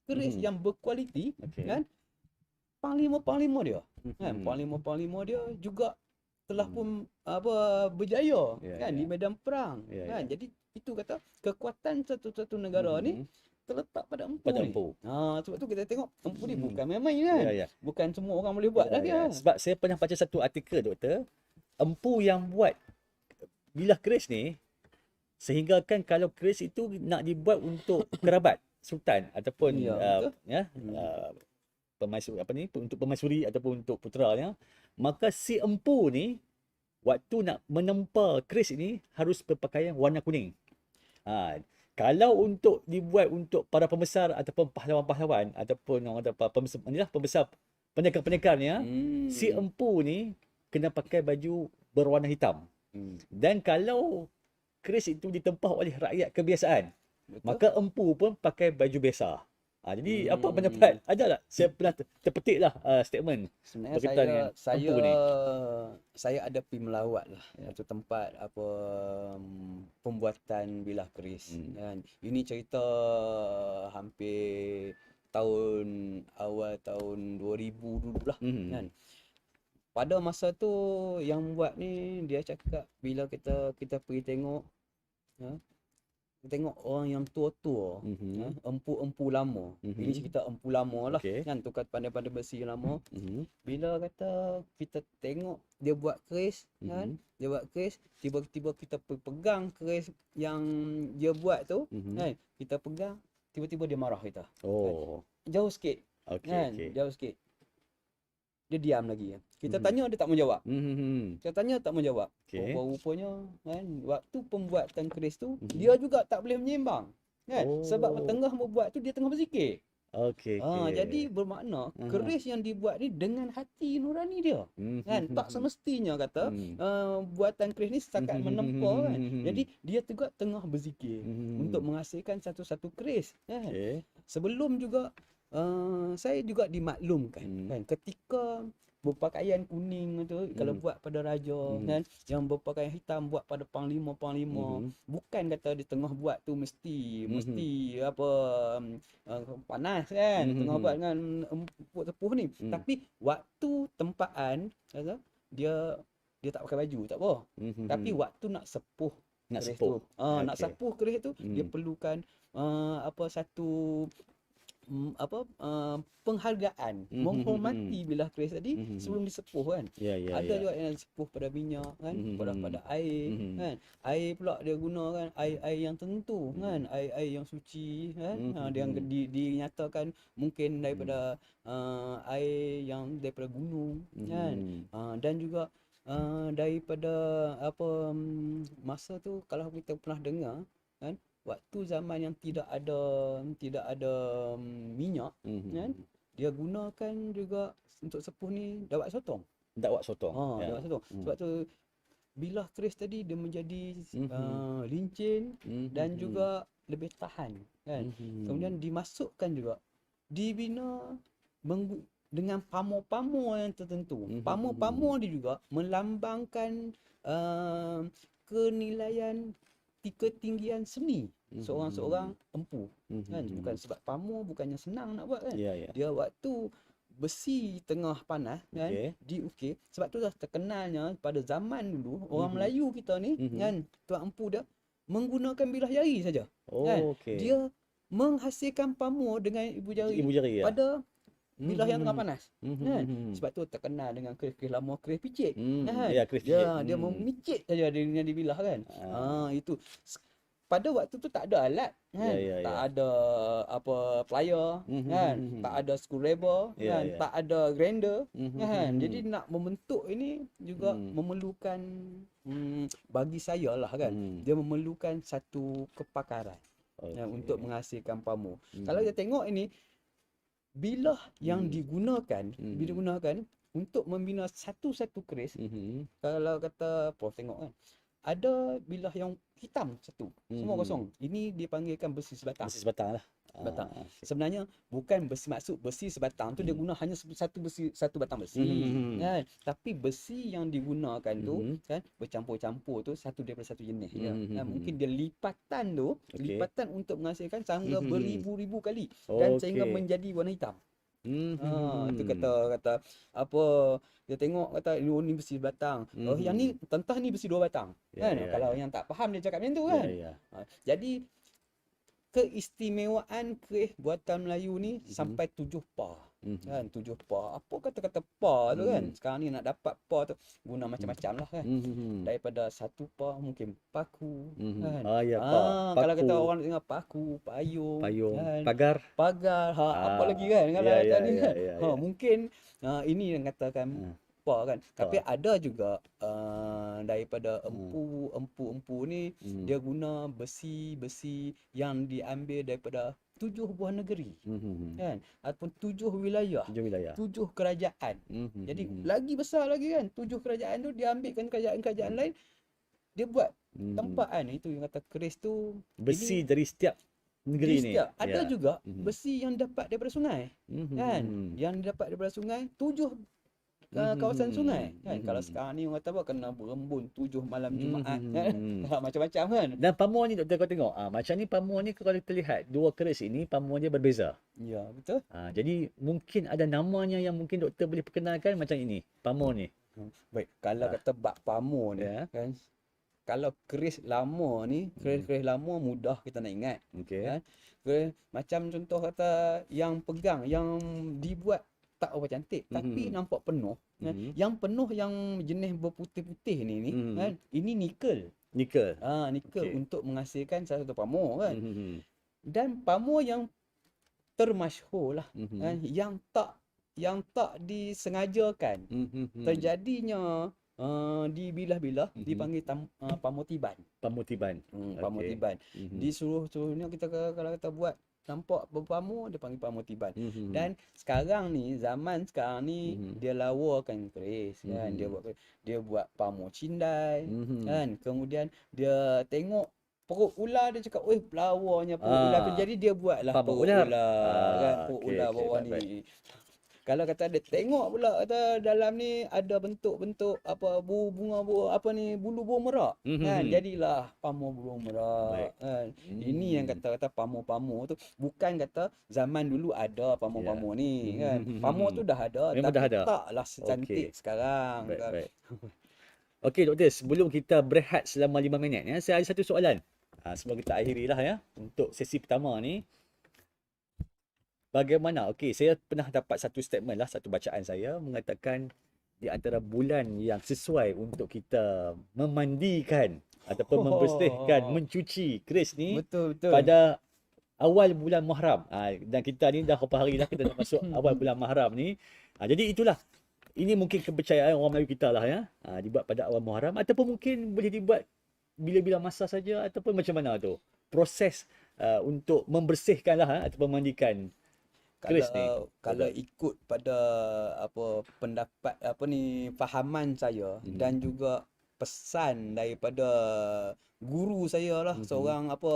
keris yang berkualiti Okey. kan, panglima-panglima dia kan, panglima-panglima dia juga telah pun berjaya Ya, kan ya. di medan perang Ya, kan. ya. Jadi itu kata kekuatan satu-satu negara ni terletak pada empu Pada ni. empu. Sebab tu kita tengok empu ni bukan main-main kan. Ya, ya. Bukan semua orang boleh buat Ya, lah ya. dia. Sebab saya pernah baca satu artikel, doktor, empu yang buat bilah keris ni, sehingga kan kalau keris itu nak dibuat untuk kerabat sultan ataupun Ya, pemaisuri untuk pemaisuri ataupun untuk puteranya, maka si empu ni waktu nak menempa keris ini harus berpakaian warna kuning. Ha, kalau untuk dibuat untuk para pembesar ataupun pahlawan-pahlawan ataupun orang kata pembesar, inilah pembesar pendekar-pendekar ni, si empu ni kena pakai baju berwarna hitam. Dan kalau keris itu ditempah oleh rakyat kebiasaan, Betul. maka empu pun pakai baju biasa. Jadi apa pendapat? Ada tak? Saya pernah terpetik lah statement Sebenarnya berkaitan dengan empu ni. saya ada pergi melawat lah satu tempat apa pembuatan bilah keris kan. Ini cerita hampir awal tahun 2000 dulu lah kan. Pada masa tu yang buat ni dia cakap bila kita pergi tengok tengok orang yang tua-tua, empu-empu lama. Ini cerita empu lama lah kan, tukar pandai-pandai besi lama. Bila kata kita tengok dia buat keris kan, dia buat keris, tiba-tiba kita pegang keris yang dia buat tu kan, kita pegang, tiba-tiba dia marah kita. Oh. Jauh sikit. Kan, jauh sikit. Dia diam lagi. Kita tanya dia tak mau jawab. Kita tanya tak mau jawab. Rupa-rupanya kan waktu pembuatan keris tu dia juga tak boleh menyembang. Kan? Sebab tengah membuat tu dia tengah berzikir. Jadi bermakna keris yang dibuat ni dengan hati nurani dia. Kan? Tak semestinya kata buatan keris ni setakat menempa kan. Jadi dia juga tengah berzikir untuk menghasilkan satu-satu keris kan. Sebelum juga saya juga dimaklumkan kan ketika berpakaian kuning tu kalau buat pada raja kan, yang berpakaian hitam buat pada panglima-panglima, bukan kata di tengah buat tu mesti apa panas kan, tengah buat dengan empuk tepuh ni, tapi waktu tempaan kata dia tak pakai baju tak apa, tapi waktu nak sepuh keris tu nak sepuh keris tu dia perlukan satu penghargaan, menghormati bilah keris tadi sebelum disepuh kan. Ada juga yang disepuh pada minyak kan, pada air kan. Air pula dia guna kan air yang tentu kan, air yang suci kan. Dia dinyatakan mungkin daripada air yang daripada gunung kan. Dan juga daripada masa tu kalau kita pernah dengar kan, waktu zaman yang tidak ada minyak kan, dia gunakan juga untuk sepuh ni dakwat sotong. Dakwat sotong. Sebab tu bilah keris tadi dia menjadi lincin dan juga lebih tahan kan. Kemudian dimasukkan juga dibina dengan pamor-pamor yang tertentu. Pamor-pamor dia juga melambangkan kenilaian ketinggian seni seorang empu kan. Bukan sebab pamor bukannya senang nak buat kan. Dia waktu besi tengah panas kan diukir. Sebab tu dah terkenalnya pada zaman dulu orang Melayu kita ni kan, tuan empu dia menggunakan bilah jari saja kan. Dia menghasilkan pamor dengan ibu jari pada bilah yang tengah panas kan. Sebab tu terkenal dengan keris-keris lama, keris picit kan. Dia memicit saja dengan dibilah kan. Itu pada waktu tu tak ada alat kan. Tak ada plier kan, tak ada screwdriver kan, tak ada grinder kan. Jadi nak membentuk ini juga memerlukan bagi saya lah kan, dia memerlukan satu kepakaran untuk menghasilkan pamor. Kalau kita tengok ini bilah yang digunakan untuk membina satu-satu keris. Kalau kata Prof tengok kan, ada bilah yang hitam satu, semua kosong. Ini dipanggilkan besi sebatang. Besi sebatang lah. Sebenarnya bukan besi, maksud besi sebatang tu dia guna hanya satu batang besi kan. Tapi besi yang digunakan tu kan bercampur-campur tu satu daripada satu jenis je. Mungkin dia lipatan tu, lipatan untuk menghasilkan sehingga beribu-ribu kali dan sehingga menjadi warna hitam. Itu kata apa, dia tengok kata ni besi batang. Yang ni tentang ni besi 2 batang. Kan? Kalau yang tak faham dia cakap macam tu kan. Jadi keistimewaan keris buatan Melayu ni sampai 7 par. Kan 7 par. Apa kata-kata par tu kan? Sekarang ni nak dapat par tu guna macam-macam lah kan. Daripada 1 par mungkin paku kan. Paku. Kalau kata orang dengar paku, payung kan? Pagar, apa lagi kan kalau ni kan. Mungkin ini yang katakan apa kan. Tapi ada juga daripada empu ni dia guna besi-besi yang diambil daripada 7 buah negeri kan, ataupun 7 wilayah, 7 wilayah. 7 kerajaan. Jadi lagi besar lagi kan, 7 kerajaan tu dia ambilkan kerajaan-kerajaan lain, dia buat tempat kan. Itu yang kata keris tu Besi ini dari setiap negeri di ni. setiap. Ada Ya. juga besi yang dapat daripada sungai kan, yang dapat daripada sungai, 7 kawasan sungai kan. Kalau sekarang ni orang kata apa, kena berembun 7 malam Jumaat kan. Macam-macam kan. Dan pamor ni doktor kau tengok, macam ni pamor ni kalau kita lihat dua keris ini pamor dia berbeza. Ya, betul. Jadi mungkin ada namanya yang mungkin doktor boleh perkenalkan macam ini, pamor ni. Baik, kalau kata bab pamor ni Ya. kan, kalau keris lama ni, keris lama mudah kita nak ingat Okey. kan. Keris, macam contoh kata yang pegang, yang dibuat tak apa cantik tapi nampak penuh kan. Yang penuh yang jenis berputih-putih ni kan, ini nikel. Nikel. Nikel Okey. untuk menghasilkan salah satu pamor kan. Dan pamor yang termasyhur lah kan, yang tak disengajakan terjadinya di bilah-bilah dipanggil pamor tiban. Pamor tiban. Pamor Okey. tiban. Disuruh-suruhnya kita kalau kita buat nampak berpamor, dia panggil pamor tiban. Dan sekarang ni, zaman sekarang ni dia lawakan keris kan. Dia buat pamor cindai kan. Kemudian dia tengok perut ular, dia cakap, "Oi, lawarnya perut ular tu." Jadi dia buatlah Pamor perut ular. ular kan, perut Okey, ular okey, bawah baik, ni. Kalau kata dia tengok pula kata dalam ni ada bentuk-bentuk apa bunga apa ni, bulu burung merak kan, jadilah pamor burung merak kan. Ini yang kata pamor-pamor tu bukan kata zaman dulu ada pamor-pamor ni kan. Pamor tu dah ada Memang tapi dah ada. taklah secantik sekarang Baik, kan. baik. Okey doktor, sebelum kita berehat selama 5 minit ya, saya ada satu soalan. Sebelum kita akhiri lah ya untuk sesi pertama ni. Bagaimana? Okey, saya pernah dapat satu statement lah, satu bacaan saya mengatakan di antara bulan yang sesuai untuk kita memandikan ataupun membersihkan, mencuci keris ni Betul. pada awal bulan Muharram. Dan kita ni dah berapa hari dah kita dah masuk awal bulan Muharram ni. Jadi itulah. Ini mungkin kepercayaan orang Melayu kita lah ya. Dibuat pada awal Muharram ataupun mungkin boleh dibuat bila-bila masa saja ataupun macam mana tu. Proses untuk membersihkan lah ataupun memandikan keris ni. Kalau ikut pada apa pendapat apa ni, fahaman saya dan juga pesan daripada guru saya lah, seorang apa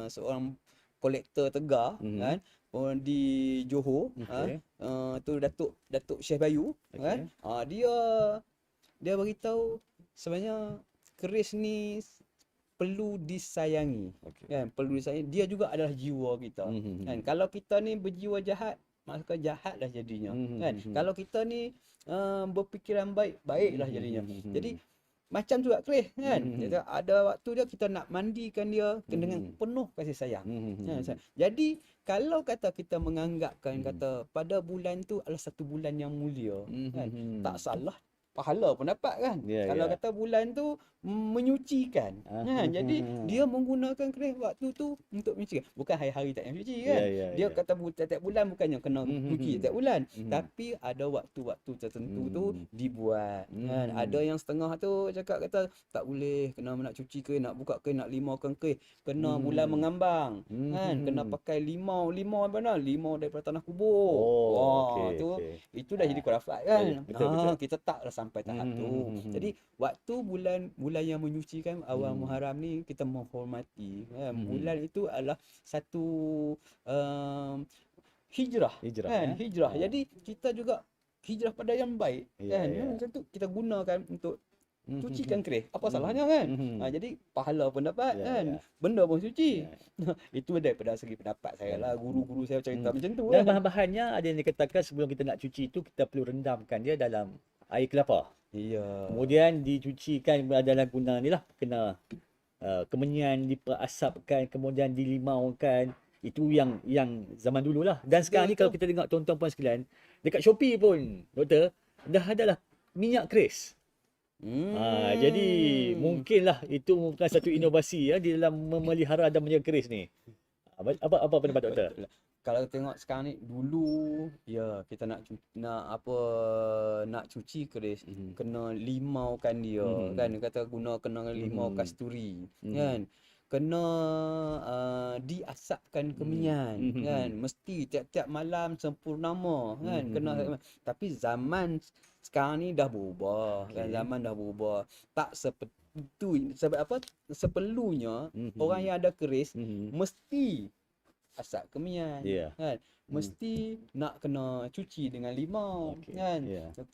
seorang kolektor tegar kan di Johor, tu Datuk Syekh Bayu kan. Dia beritahu sebenarnya keris ni perlu disayangi kan, perlu disayangi. Dia juga adalah jiwa kita kan. Kalau kita ni berjiwa jahat, maka jahatlah jadinya kan. Kalau kita ni berfikiran baik, baiklah jadinya. Jadi macam juga keris kan. Jadi ada waktu dia kita nak mandikan dia dengan penuh kasih sayang. Jadi kalau kata kita menganggapkan kata pada bulan tu adalah satu bulan yang mulia kan, tak salah, pahala pun dapat kan. Kalau kata bulan tu menyucikan kan. Jadi dia menggunakan keris waktu tu untuk menyucikan. Bukan hari-hari tak payah cuci kan. Dia kata setiap bulan bukannya kena cuci setiap bulan, tapi ada waktu-waktu tertentu tu dibuat kan. Ada yang setengah tu cakap kata tak boleh, kena nak cuci keris, nak buka keris, nak limakan keris, kena bulan mengambang kan, kena pakai limau mana? Limau daripada tanah kubur. Itu dah jadi khurafat kan. Betul. Kita taklah sampai tahap tu. Jadi waktu bulan yang menyucikan awal Muharram ni kita menghormati kan. Bulan itu adalah satu hijrah kan, hijrah. Jadi kita juga hijrah pada yang baik kan. Macam tu kita gunakan untuk cucikan keris. Apa salahnya kan? Jadi pahala pun dapat kan. Benda pun suci. Itu daripada segi pendapat saya lah. Guru-guru saya cerita macam tu. Dan bahan-bahannya ada yang dikatakan sebelum kita nak cuci tu kita perlu rendamkan dia dalam air kelapa. Kemudian dicucikan dalam guna ni lah, kena kemenyan diperasapkan, kemudian dilimaukan. Itu yang zaman dulu lah. Dan sekarang ni kalau kita tengok tuan-tuan puan sekalian, dekat Shopee pun doktor dah adalah minyak keris. Jadi mungkinlah itu bukan satu inovasi ya di dalam memelihara dan menjaga keris ni. Apa pendapat doktor? kalau tengok sekarang ni, dulu ya kita nak cuci keris, kena limaukan dia kan, dia kata kena limau kasturi kan, kena diasapkan kemenyan kan, mesti tiap-tiap malam sempurnama kan, kena. Tapi zaman sekarang ni dah berubah kan, zaman dah berubah, tak seperti itu. Sebab apa? Seperlunya orang yang ada keris mesti asap kemenyan kan, mesti nak kena cuci dengan limau kan,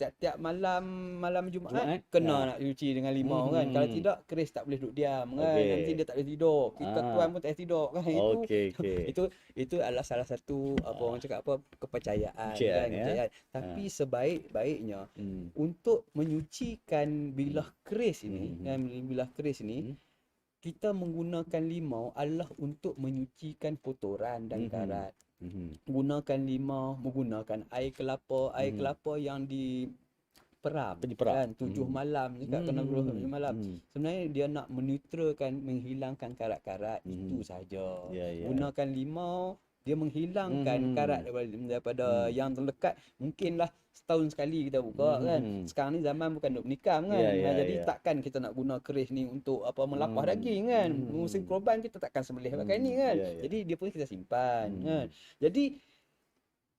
tiap-tiap malam Jumaat kena nak cuci dengan limau kan, kalau tidak keris tak boleh duduk diam kan, nanti dia tak boleh tidur, kita tuan pun tak boleh tidur kan. Itu adalah salah satu apa orang cakap apa, kepercayaan kan, kepercayaan. Tapi sebaik-baiknya untuk menyucikan bilah keris ini kan, bilah keris ini kita menggunakan limau adalah untuk menyucikan kotoran dan karat. Gunakan limau, menggunakan air kelapa yang diperap kan, 7 malam juga kena 7 malam. Sebenarnya dia nak meneutralkan, menghilangkan karat-karat, itu saja. Gunakan limau, dia menghilangkan karat daripada yang terlekat. Mungkinlah setahun sekali kita buka kan. Sekarang ni zaman bukan duk menikam kan. Jadi takkan kita nak guna keris ni untuk apa, melapah daging kan. Musim korban kita takkan sembelih pakai ni kan. Jadi dia pun kita simpan kan. Jadi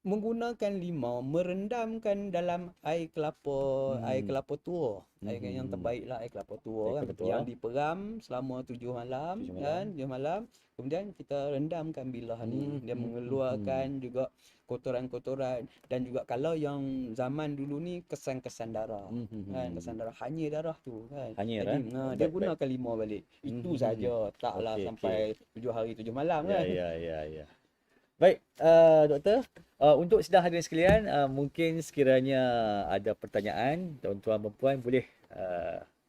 menggunakan limau, merendamkan dalam air kelapa tua, air yang terbaik lah, air kelapa tua kan, yang diperam selama 7 malam kan, 7 malam. Kemudian kita rendamkan bilah ni, dia mengeluarkan juga kotoran-kotoran, dan juga kalau yang zaman dulu ni kesan-kesan darah kan, kesan darah, hanyir darah tu kan. Jadi dia gunakan limau balik. Itu saja, taklah sampai 7 hari 7 malam kan. Baik, Doktor, untuk sedang hadirin sekalian, mungkin sekiranya ada pertanyaan, tuan-tuan dan puan boleh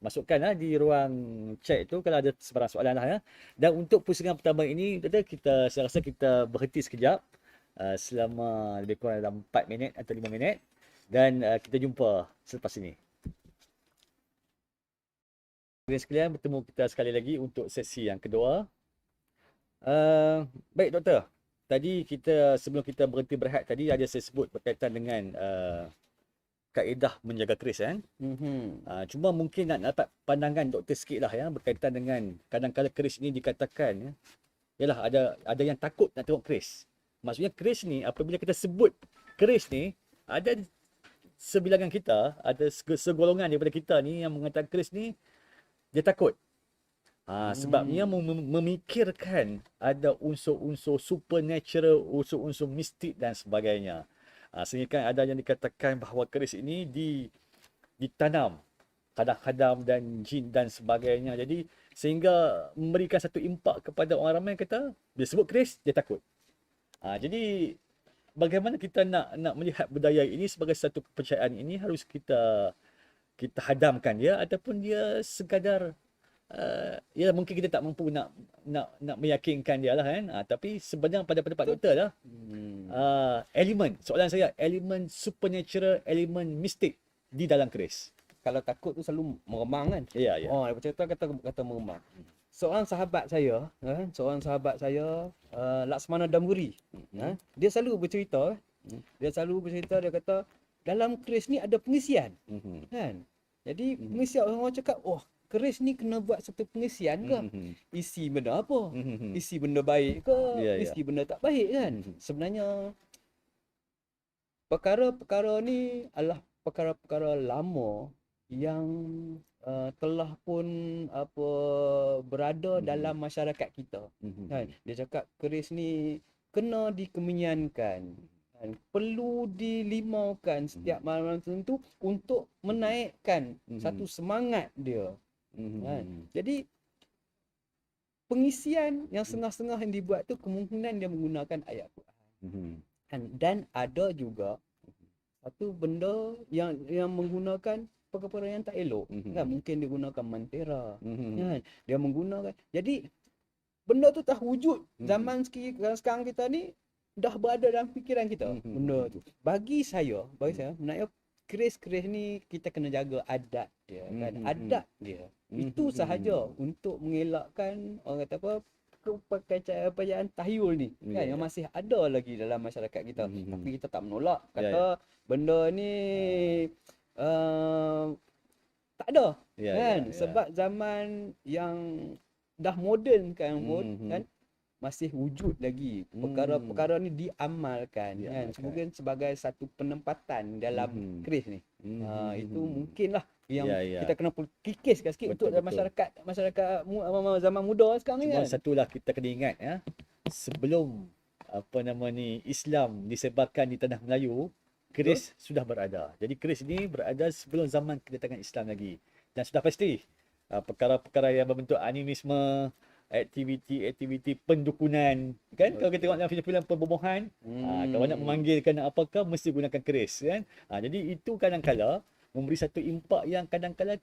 masukkan di ruang chat itu kalau ada sebarang soalan lah ya. Dan untuk pusingan pertama ini, Doktor, saya rasa kita berhenti sekejap selama lebih kurang dalam 4 minit atau 5 minit, dan kita jumpa selepas ini. Hadirin sekalian, bertemu kita sekali lagi untuk sesi yang kedua. Baik, Doktor. Tadi sebelum kita berhenti berehat tadi, ada saya sebut berkaitan dengan kaedah menjaga keris kan. Cuma mungkin nak dapat pandangan Doktor sikit lah ya, berkaitan dengan kadang-kadang keris ni dikatakan yalah ada yang takut nak tengok keris. Maksudnya keris ni, apabila kita sebut keris ni, ada sebilangan kita, ada segolongan daripada kita ni yang mengatakan keris ni dia takut. Sebabnya memikirkan ada unsur-unsur supernatural, unsur-unsur mistik dan sebagainya. Sehingga kan ada yang dikatakan bahawa keris ini ditanam khadam-khadam dan jin dan sebagainya. Jadi sehingga memberikan satu impak kepada orang ramai, kata bila sebut keris dia takut. Jadi bagaimana kita nak melihat budaya ini sebagai satu kepercayaan ini, harus kita hadamkan dia ataupun dia sekadar ya mungkin kita tak mampu nak meyakinkan dia lah kan. Tapi sebenarnya pada pendapat Doktor lah, elemen, soalan saya, elemen supernatural, elemen mistik di dalam keris. Kalau takut tu selalu meremang kan. Ya. Cerita kata meremang. Seorang sahabat saya, Laksmana Damuri, dia selalu bercerita, dia kata dalam keris ni ada pengisian kan. Jadi pengisian, orang cakap, keris ni kena buat satu pengisian ke? Isi benda apa? Isi benda baik ke? Isi benda tak baik kan? Sebenarnya perkara-perkara ni adalah perkara-perkara lama yang telah pun berada dalam masyarakat kita. Kan? Dia cakap keris ni kena dikemenyankan. Perlu dilimaukan setiap malam tertentu untuk menaikkan satu semangat dia. Jadi pengisian yang setengah-setengah yang dibuat tu kemungkinan dia menggunakan ayat Quran. Dan ada juga satu benda yang menggunakan perkara yang tak elok. Kan? Mungkin dia gunakan mantera. Kan? Dia menggunakan. Jadi benda tu tak wujud. Zaman sekarang kita ni dah berada dalam fikiran kita benda tu. Bagi saya sebenarnya keris-keris ni kita kena jaga adat dia kan. Adat dia. Itu sahaja untuk mengelakkan orang kata apa, kepercayaan tahyul ni kan, yang masih ada lagi dalam masyarakat kita. Tapi kita tak menolak, kata benda ni tak ada kan. Sebab zaman yang dah moden kan pun kan, masih wujud lagi perkara-perkara ni diamalkan kan, kemudian sebagai satu penempatan dalam keris ni. Itu mungkinlah yang kita kena kikiskan sikit untuk masyarakat zaman muda sekarang ni Cuma kan. satulah kita kena ingat ya, sebelum Islam disebarkan di tanah Melayu, keris sudah berada. Jadi keris ini berada sebelum zaman kedatangan Islam lagi. Dan sudah pasti perkara-perkara yang berbentuk animisme, aktiviti pendukunan kan, kalau kita tengok dalam filem-filem pembobohan, kalau nak memanggilkan apakah mesti gunakan keris kan. Jadi itu kadang-kala memberi satu impak yang kadang-kala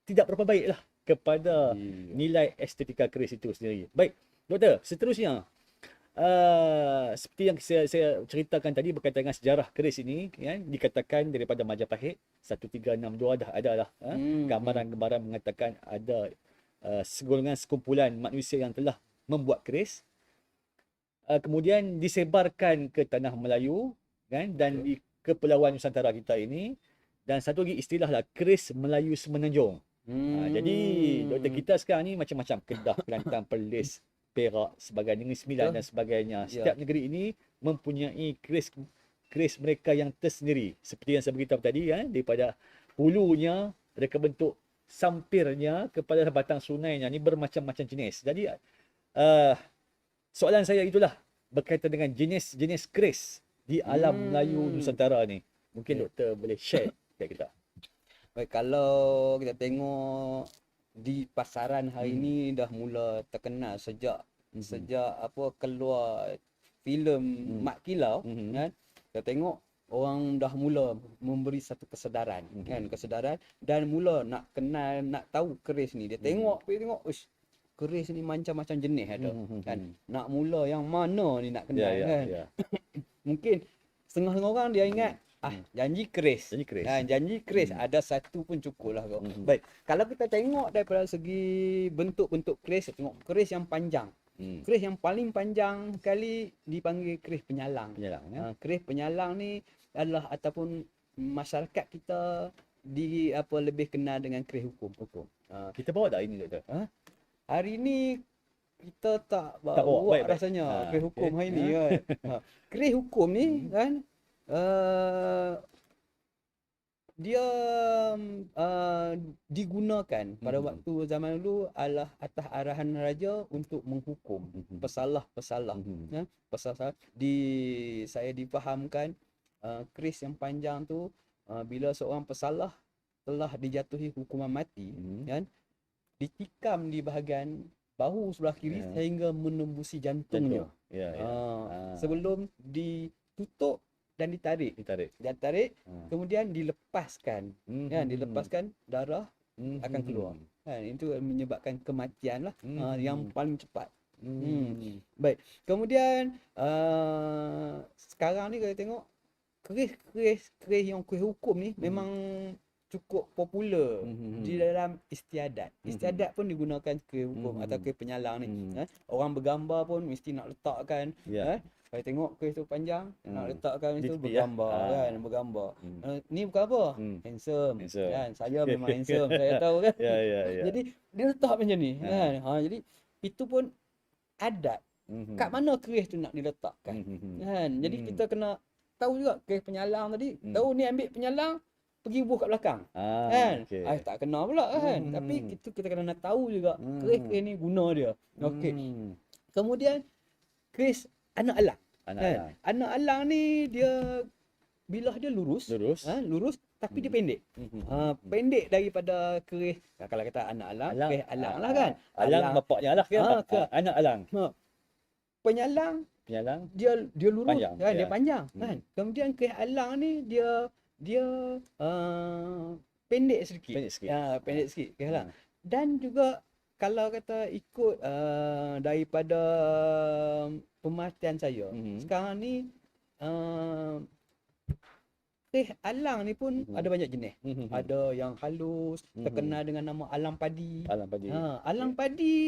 tidak berapa baiklah kepada nilai estetika keris itu sendiri. Baik, doktor, seterusnya seperti yang saya ceritakan tadi berkaitan dengan sejarah keris ini kan, dikatakan daripada Majapahit 1362 dah ada lah gambaran-gambaran mengatakan ada segolongan sekumpulan manusia yang telah membuat keris, kemudian disebarkan ke tanah Melayu kan, dan di kepulauan Nusantara kita ini. Dan satu lagi istilah lah, keris Melayu Semenanjung. Jadi doktor kita sekarang ni macam-macam, Kedah, Kelantan, Perlis, Perak, sebagai Negeri Sembilan dan sebagainya. Setiap negeri ini mempunyai keris mereka yang tersendiri. Seperti yang saya beritahu tadi kan, daripada hulunya, mereka bentuk sampirnya kepada batang sunainya ni bermacam-macam jenis. Jadi soalan saya itulah berkaitan dengan jenis-jenis keris di alam Melayu Nusantara ni. Mungkin doktor boleh share kat kita. Baik, kalau kita tengok di pasaran hari ni dah mula terkenal sejak apa keluar filem Mat Kilau kan. Kita tengok orang dah mula memberi satu kesedaran kan, kesedaran, dan mula nak kenal, nak tahu keris ni. Dia tengok uish, keris ni macam-macam jenis ada kan. Nak mula yang mana ni nak kenal kan. Mungkin setengah orang dia ingat janji keris. Janji keris ada satu pun cukup lah kau. Baik, kalau kita tengok daripada segi bentuk-bentuk keris, tengok keris yang panjang. Keris yang paling panjang sekali dipanggil keris penyalang. Keris penyalang ni adalah ataupun masyarakat kita lebih kenal dengan keris hukum. Kita bawa tak ini doktor? Hari ni kita tak bawa rasanya keris hukum hari ni kan. Keris hukum ni kan dia digunakan pada waktu zaman dulu adalah atas arahan raja untuk menghukum pesalah-pesalah. Pesalah saya difahamkan keris yang panjang tu bila seorang pesalah telah dijatuhi hukuman mati kan, ditikam di bahagian bahu sebelah kiri sehingga menembusi jantungnya. Sebelum ditutup dan ditarik. Kemudian dilepaskan kan, dilepaskan, darah akan keluar kan. Itu menyebabkan kematian lah yang paling cepat. Baik, kemudian sekarang ni kalau tengok keris yang keris hukum ni memang cukup popular di dalam istiadat. Istiadat pun digunakan keris hukum atau keris penyalang ni. Orang bergambar pun mesti nak letakkan Kalau tengok keris tu panjang, nak letakkan itu bergambar kan, bergambar. Ni bukan apa? Handsome. Kan? Saya memang handsome, saya tahu kan. Jadi dia letak macam ni kan. Jadi itu pun adat. Kat mana keris tu nak diletakkan? Kan? Jadi kita kena tahu juga keris penyalang tadi. Tahu ni ambil penyalang, pergi buh kat belakang. Kan? Tak kena pula kan. Tapi kita kena nak tahu juga keris ni guna dia. Kemudian keris anak alang. Anak alang ni dia bilah dia lurus, tapi dia pendek. Pendek daripada keris, kalau kata anak alang, keris alang lah kan. Alang bapaknya lah kan. Anak alang. Penyalang dia lurus panjang, kan, dia panjang kan. Kemudian keris alang ni dia pendek sikit. Pendek sikit keris alang. Dan juga kalau kata ikut daripada pemerhatian saya, sekarang ni Teh alang ni pun ada banyak jenis. Mhm. Ada yang halus, Mhm. terkenal dengan nama alang padi. Alam padi. Alang Okey. padi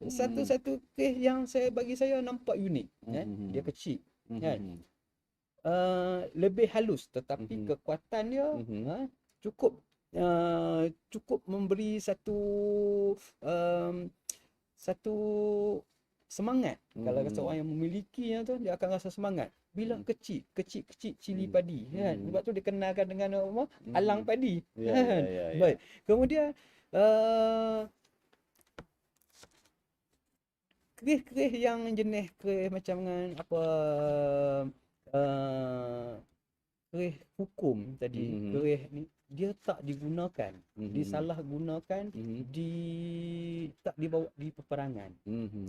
Hmm. satu-satu teh yang bagi saya nampak unik. Dia Mhm. kecil, kan? Mhm. Lebih halus, tetapi Mhm. kekuatan dia Mhm. cukup cukup memberi satu um, satu semangat. Kalau seorang yang memilikinya tu, dia akan rasa semangat. Bila kecil cili padi, kan? Sebab tu dikenalkan dengan apa? Alang padi, Ya, ya, kan? ya, ya. Baik. Kemudian kerih-kerih yang jenis kerih macam dengan apa, uh, kerih hukum tadi, kerih ni dia tak digunakan, disalahgunakan, tak dibawa di peperangan,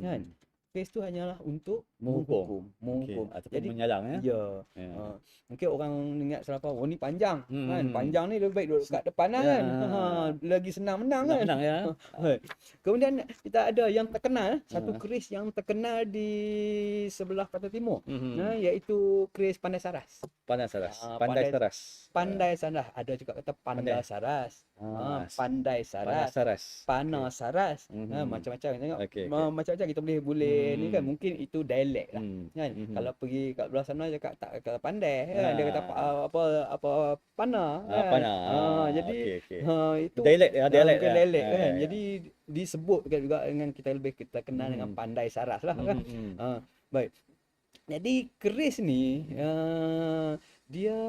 kan? Kes tu hanyalah untuk Menghukum. menghukum. Okey, ataupun Jadi menyalang ya. ya, Ya. mungkin orang ingat selapas, oh ni panjang, kan? Hmm. Panjang ni lebih baik duduk kat depan lah, Ya. kan? Lagi senang menang, Senang kan? menang ya. Baik. Kemudian kita ada yang terkenal, satu keris yang terkenal di sebelah Pantai Timur, iaitu keris Pandai Saras. Pandai Saras. Pandai Pandai Saras. Pandai Saras. Ada juga kata Pandai Pandai. Saras. Pandai Pandai Saras. Saras. Panah Okey. Saras. Macam-macam. Tengok, Okey, okey. macam-macam kita boleh ni kan, mungkin itu dialek lah. Kan? Kalau pergi kat belah sana cakap tak kata pandai, kan? Dia kata apa panah, kan? Panah. Jadi Okey, okey. itu Dialek ya, dialek bukan ya. dialek, Ya, kan? ya, ya. Jadi disebut juga dengan kita kenal dengan Pandai Saras lah, kan? Baik. Jadi keris ni dia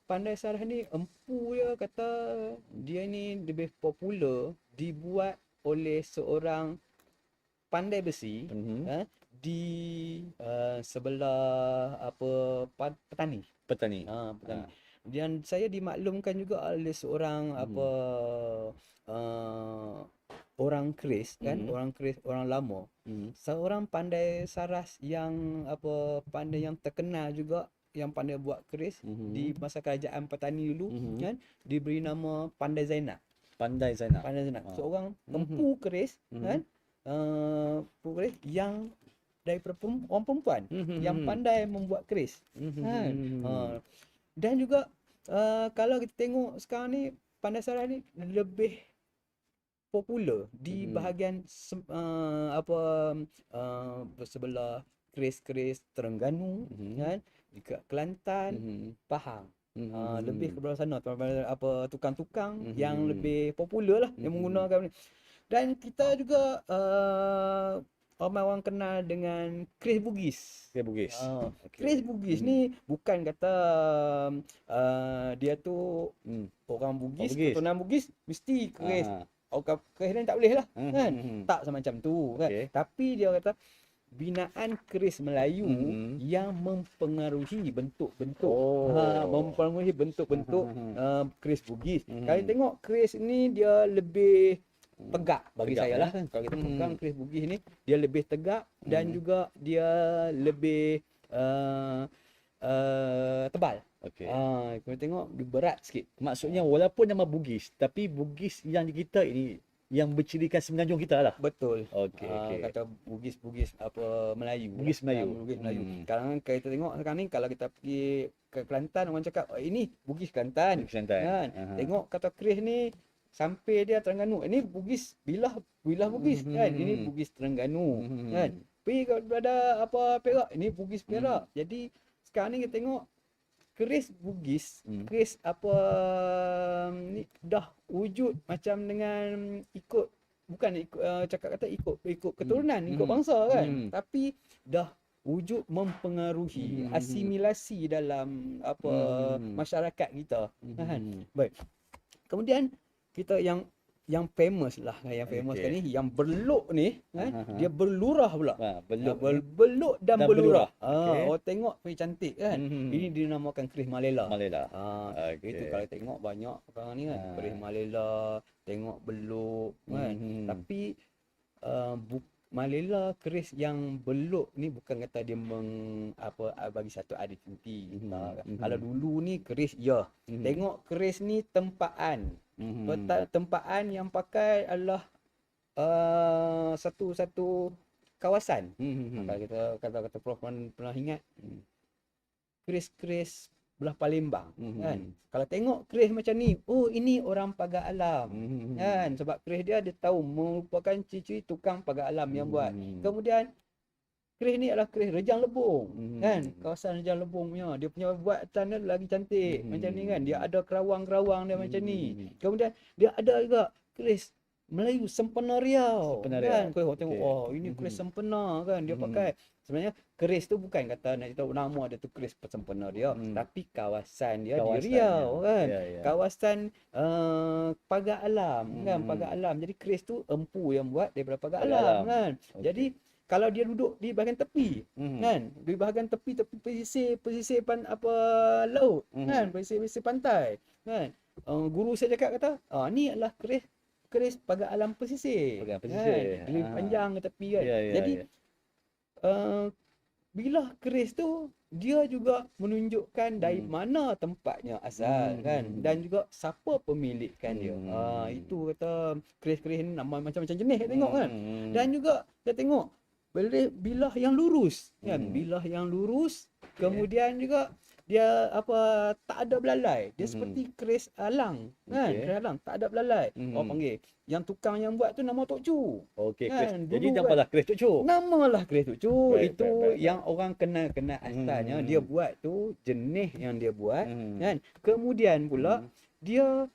Pandai Saras ni, empu dia kata dia ni lebih popular dibuat oleh seorang pandai besi di sebelah apa petani. Petani. Petani. Dan saya dimaklumkan juga oleh seorang apa orang keris, kan, orang keris, orang lama. Seorang pandai saras yang apa, pandai yang terkenal juga, yang pandai buat keris di masa kerajaan petani dulu, kan, diberi nama Pandai Zainab. Pandai Zainab. Pandai Zainab. Seorang empu keris, kan, empu keris yang daripada orang perempuan yang pandai membuat keris, kan. Dan juga kalau kita tengok sekarang ni, Pandai Saras ni lebih popular di bahagian sebelah keris-keris Terengganu, kan, dekat Kelantan, Pahang. Lebih ke belah sana, apa tukang-tukang yang lebih popular lah yang menggunakan ni. Dan kita juga ramai orang kenal dengan keris Bugis. Keris Bugis. Keris Bugis ni bukan kata dia tu orang Bugis, keturunan Bugis mesti keris. Orang keris lain tak boleh lah, kan? Tak semacam tu, kan? Tapi dia kata binaan keris Melayu yang mempengaruhi bentuk-bentuk, mempengaruhi bentuk-bentuk keris Bugis. Kalau tengok keris ni dia lebih tegak bagi saya lah, kan. Kalau kita pegang keris Bugis ni, dia lebih tegak dan juga dia lebih tebal. Okey. Kita tengok dia berat sikit. Maksudnya walaupun nama Bugis, tapi Bugis yang kita ini yang bercirikan Semenanjung kita lah. Betul. Okey, okey. Kata Bugis apa Melayu. Bugis Melayu. Bugis Melayu. Sekarang kita tengok sekarang ni, kalau kita pergi ke Kelantan, orang cakap ini Bugis Kelantan. Bugis Kelantan. Kan? Tengok kata keris ni sampai dia Terengganu. Ini Bugis Bilah Bugis, kan. Ini Bugis Terengganu, kan. Pergi kepada apa Perak, ini Bugis Perak. Jadi sekarang ni kita tengok keris Bugis, keris apa ni dah wujud macam dengan ikut, bukan ikut cakap kata ikut keturunan, ikut bangsa, kan. Tapi dah wujud mempengaruhi asimilasi dalam apa masyarakat kita, kan. Baik. Kemudian kita yang famous lah, yang famous kan ni, yang berluk ni, kan, dia berlurah pula. Berluk dan berlurah. Orang tengok pergi cantik, kan. Ini dinamakan keris Malela. Itu kalau tengok banyak sekarang ni, kan, keris Malela, tengok berluk, kan. Tapi Malela keris yang berluk ni bukan kata dia bagi satu identiti. Kalau dulu ni keris tengok keris ni tempaan. Tempaan yang pakai adalah satu kawasan. Kalau kita kata Prof pernah ingat, keris-keris belah Palembang kan. Kalau tengok keris macam ni, oh ini orang pagar alam kan, sebab keris dia tahu merupakan ciri-ciri tukang pagar alam yang buat. Kemudian keris ni adalah keris Rejang Lebong kan, kawasan Rejang Lebong punya, dia punya buatan dia lagi cantik macam ni kan, dia ada kerawang-kerawang dia macam ni. Kemudian dia ada juga keris Melayu Sempena Riau Sempena kan. Riau. Kau tengok, Okey. oh ini keris sempena kan, dia pakai. Sebenarnya keris tu bukan kata nak tahu nama dia tu keris Sempena Riau, tapi kawasan dia di Riau kan. Ya. Kawasan pagar alam kan, pagar alam. Jadi keris tu empu yang buat daripada pagar Pagar alam alam. kan. Okey. Jadi kalau dia duduk di bahagian tepi kan, di bahagian tepi pesisir laut kan, pesisir pantai kan. Guru saya cakap kata, ni adalah keris pagar alam pesisir. Pagar pesisir. Kan? Lebih panjang ke tepi kan. Ya. Jadi bila keris tu dia juga menunjukkan dari mana tempatnya asal kan, dan juga siapa pemilikkan dia. Itu kata keris-keris ni nama macam-macam jenis tengok kan. Dan juga kita tengok bilah yang lurus kan, bilah yang lurus. Kemudian juga dia tak ada belalai. Dia seperti keris alang kan, keris alang tak ada belalai. Orang panggil yang tukang yang buat tu nama Tok Cu. Okey, Kan, jadi dulu namalah keris Tok Cu. Namalah keris Tok Cu. Baik, Itu baik. yang orang kenal asalnya. Dia buat tu jenis yang dia buat kan. Kemudian pula dia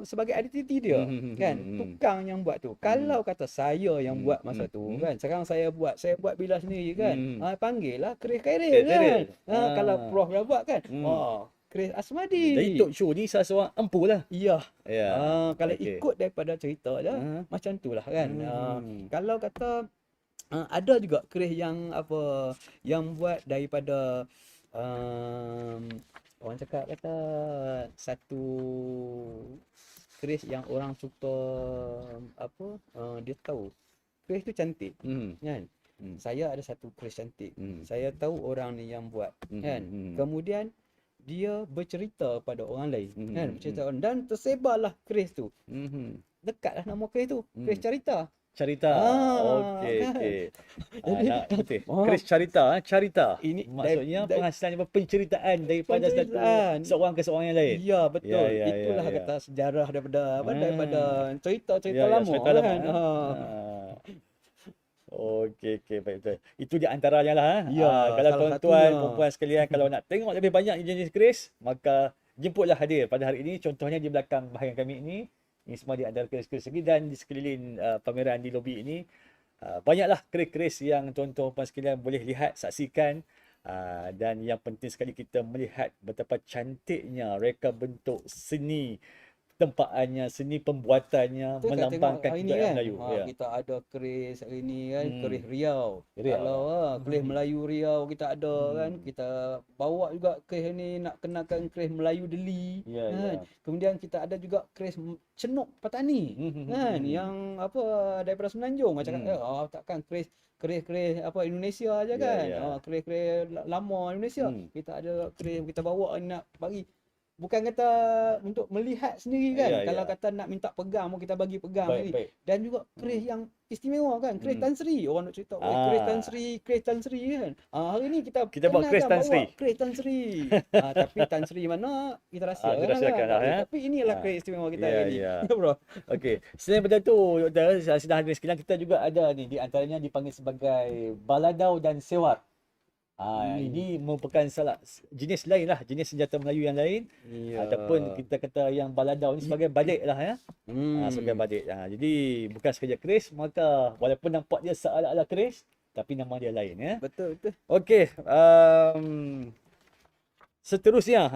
sebagai identiti dia kan, tukang yang buat tu. Kalau kata saya yang buat masa tu kan, sekarang saya buat bilah sendiri kan, panggil lah keris Khairil kan. Kalau Prof dah buat kan, keris Asmadi. Jadi Tok Cu ni salah seorang empu lah. Ya. Ya. Kalau Okey. ikut daripada cerita dia macam tu lah kan. Kalau kata ada juga keris yang yang buat daripada orang cakap kata satu keris yang orang suka dia tahu keris tu cantik kan. Saya ada satu keris cantik. Saya tahu orang ni yang buat kan. Kemudian dia bercerita pada orang lain kan, bercerita dan tersebarlah keris tu. Dekatlah nama keris tu, keris Carita. Carita. Okey. Kan. Jadi, betul. Keris Carita, Carita. Ini Maksudnya penghasilan penceritaan daripada Penceritaan. satu seorang ke seorang yang lain. Ya betul. Ya. Itulah kata sejarah daripada daripada cerita-cerita Ya, lama cerita lama, kan. Okey, baik betul. Itu di antaranya lah. Ya, kalau salah tuan-tuan, satunya. perempuan sekalian, kalau nak tengok lebih banyak jenis keris, maka jemputlah hadir pada hari ini. Contohnya di belakang bahagian kami ini. Ini semua di antara keris-keris lagi, dan di sekeliling pameran di lobi ini. Banyaklah keris-keris yang tuan-tuan perempuan sekalian boleh lihat, saksikan. Dan yang penting sekali kita melihat betapa cantiknya reka bentuk seni tempaannya, seni pembuatannya, Betul tak tengok melambangkan hari ni kebudayaan kan. Melayu. Ya. Kita ada keris hari ni kan, keris Riau. Riau. Kalau keris Melayu Riau kita ada kan, kita bawa juga keris ni nak kenakan keris Melayu Deli Ya, kan. ya. Kemudian kita ada juga keris Cenok Patani kan, yang daripada Semenanjung macam takkan keris Indonesia aja Ya, kan. ya. Keris lama Indonesia. Kita ada keris kita bawa nak bagi, bukan kata untuk melihat sendiri kan. Ya, Kalau ya. kata nak minta pegang pun kita bagi pegang Baik, sendiri. baik. Dan juga keris yang istimewa kan, keris Tan Sri. Orang nak cerita keris Tan Sri kan. Hari ni kita bawa keris Tan Sri. Keris Tan Sri. Tapi Tan Sri mana kita rahsia dirahsiakan lah, ya. Tapi inilah keris istimewa kita Ya, hari ni. ya. Ya bro. Okey. Selain daripada tu, Doktor, sedang hadir sekalian, kita juga ada ni, di antaranya dipanggil sebagai baladau dan sewar. Ini merupakan salah jenis lain lah, jenis senjata Melayu yang lain. Ya. Ataupun kita kata yang baladau ni sebagai badik lah ya. Sebagai badik. Jadi bukan sahaja keris, maka walaupun nampak dia seolah-olah keris, tapi nama dia lain ya. Betul. Okey, seterusnya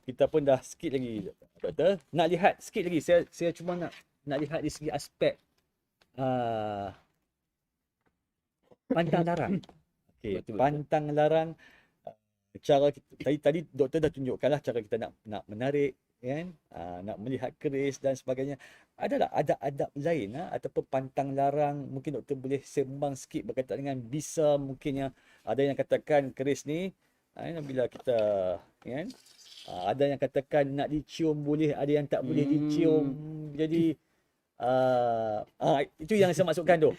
kita pun dah sikit lagi, Doktor. Nak lihat sikit lagi. Saya cuma nak lihat di segi aspek pantang larang. Okey, Betul. pantang larang, cara kita, tadi Doktor dah tunjukkanlah cara kita nak menarik kan, nak melihat keris dan sebagainya. Adalah adab-adab lain ataupun pantang larang, mungkin Doktor boleh sembang sikit berkaitan dengan bisa mungkinnya ada yang katakan keris ni bila kita kan, ada yang katakan nak dicium boleh, ada yang tak boleh dicium. Jadi itu yang saya maksudkan tu.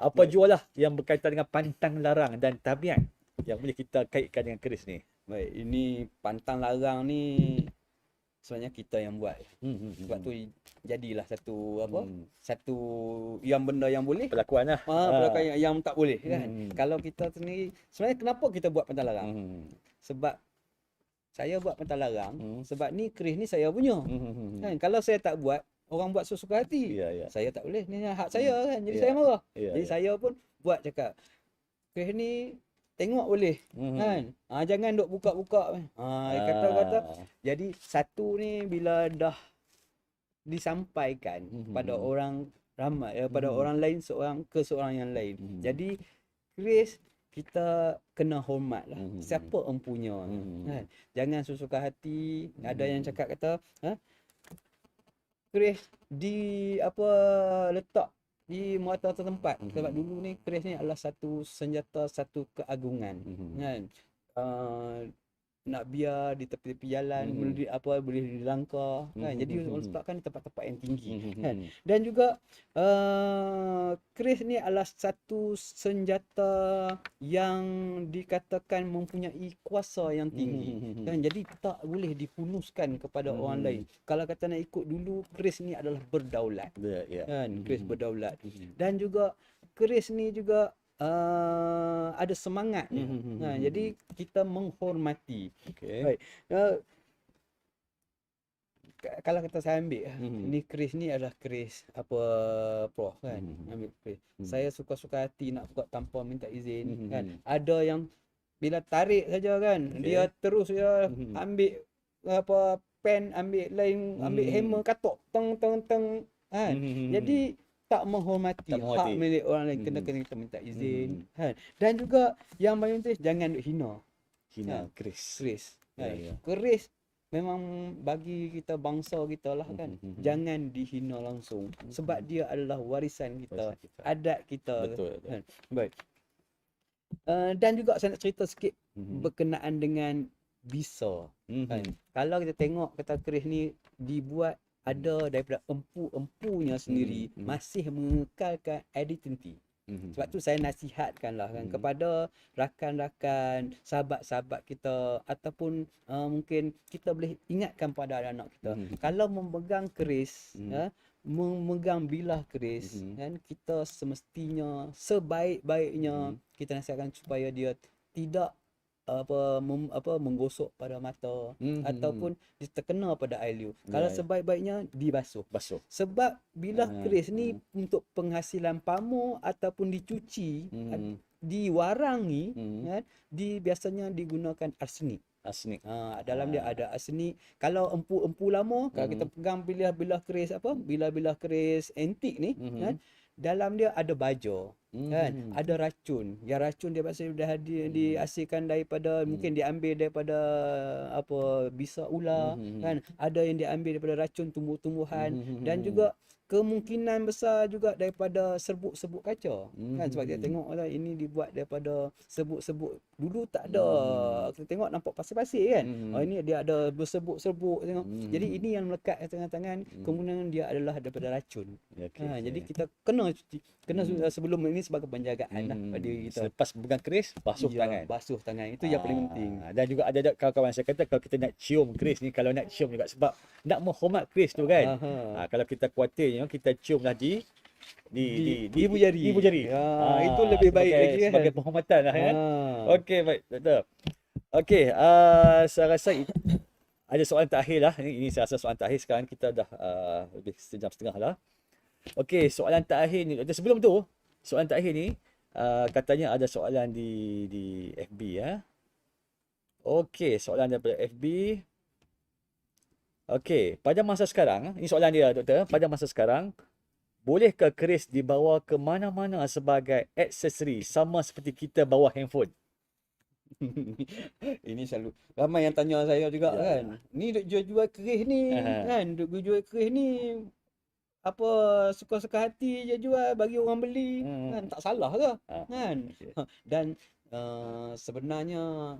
Apa jualah yang berkaitan dengan pantang larang dan tabiat yang boleh kita kaitkan dengan keris ni. Baik, ini pantang larang ni sebenarnya kita yang buat. Sebab tu jadilah satu apa? Satu yang benda yang boleh, Perlakuan lah. perlakuan yang tak boleh kan. Kalau kita sendiri, sebenarnya kenapa kita buat pantang larang? Sebab saya buat pantang larang sebab ni keris ni saya punya. Kan kalau saya tak buat, orang buat sesuka hati. Ya. Saya tak boleh, ni hak saya kan. Jadi Ya. saya marah. Ya, Jadi saya pun buat cakap, keris ni tengok boleh kan. Jangan duk buka-buka. Kata-kata. Jadi satu ni bila dah disampaikan pada orang ramai, pada orang lain seorang ke seorang yang lain. Jadi keris kita kena hormat lah. Siapa empunya kan. Jangan sesuka hati. Ada yang cakap kata, keris di apa letak di muatan tertempat. Sebab dulu ni keris ni adalah satu senjata, satu keagungan kan. Nak biar di tepi-tepi jalan boleh dilangkah kan. Jadi orang letakkan di tempat-tempat yang tinggi kan. Dan juga keris ni adalah satu senjata yang dikatakan mempunyai kuasa yang tinggi kan. Jadi tak boleh dihunuskan kepada orang lain. Kalau kata nak ikut dulu, keris ni adalah berdaulat kan. Keris berdaulat. Dan juga keris ni juga ada semangat jadi kita menghormati. Baik. Kalau kata saya ambil ni keris ni adalah keris apa Prof kan. Ambil keris. Saya suka-suka hati nak buat tanpa minta izin kan. Ada yang bila tarik saja kan, dia terus dia ambil apa pen, ambil lain, ambil hammer katok teng kan. Jadi tak menghormati hak milik orang lain. Kena kita minta izin kan. Dan juga yang paling penting, jangan duk hina keris kan. Keris memang bagi kita, bangsa kita lah kan. Jangan dihina langsung sebab dia adalah warisan kita, adat kita. Betul. Kan? Baik. Dan juga saya nak cerita sikit berkenaan dengan bisa kan. Kalau kita tengok kata keris ni dibuat ada daripada empu-empunya sendiri, masih mengekalkan identiti. Sebab tu saya nasihatkanlah kan kepada rakan-rakan, sahabat-sahabat kita, ataupun mungkin kita boleh ingatkan pada anak-anak kita. Kalau memegang keris, memegang bilah keris kan, kita semestinya sebaik-baiknya kita nasihatkan supaya dia tidak menggosok pada mata ataupun dia terkena pada air liur. Kalau sebaik-baiknya dibasuh. Sebab bilah keris ni untuk penghasilan pamuk ataupun dicuci, diwarangi kan, biasanya digunakan arsenik. Dalam dia ada arsenik. Kalau empu-empu lama, kalau kita pegang bilah-bilah keris bilah-bilah keris antik ni kan, dalam dia ada baja kan, ada racun. Yang racun dia biasa dah dihasilkan daripada mungkin diambil daripada bisa ular kan, ada yang diambil daripada racun tumbuh-tumbuhan dan juga kemungkinan besar juga daripada serbuk-serbuk kaca kan. Sebab kita tengok lah, ini dibuat daripada serbuk-serbuk. Dulu tak ada, kita tengok nampak pasir-pasir kan. Ini dia ada berserbuk-serbuk tengok. Jadi ini yang melekat di tengah tangan, kemudian dia adalah daripada racun. Jadi kita kena cuci, sebelum ini sebagai penjagaan lah pada diri kita. Selepas pegang keris, basuh tangan. Itu yang paling penting. Dan juga ada kawan-kawan saya kata, kalau kita nak cium keris ni, kalau nak cium juga sebab nak menghormat keris tu kan. Kalau kita khawatir kita ciumlah di ibu jari. Itu lebih baik sebagai, lagi kan. Sebagai penghormatan lah kan. Okey, baik, doktor. Okey, saya rasa ada soalan terakhir lah. Ini saya rasa soalan terakhir sekarang. Kita dah lebih sejam setengah lah. Okey, soalan terakhir ni. Sebelum tu, soalan terakhir ni katanya ada soalan di FB ya. Okey, soalan daripada FB. Okey, pada masa sekarang, ini soalan dia doktor, pada masa sekarang, bolehkah keris dibawa ke mana-mana sebagai aksesori sama seperti kita bawa handphone? Ini selalu ramai yang tanya saya juga kan. Ni duk jual-jual keris ni kan, duk jual keris ni suka-suka hati je jual bagi orang beli kan, tak salah ke kan. Dan sebenarnya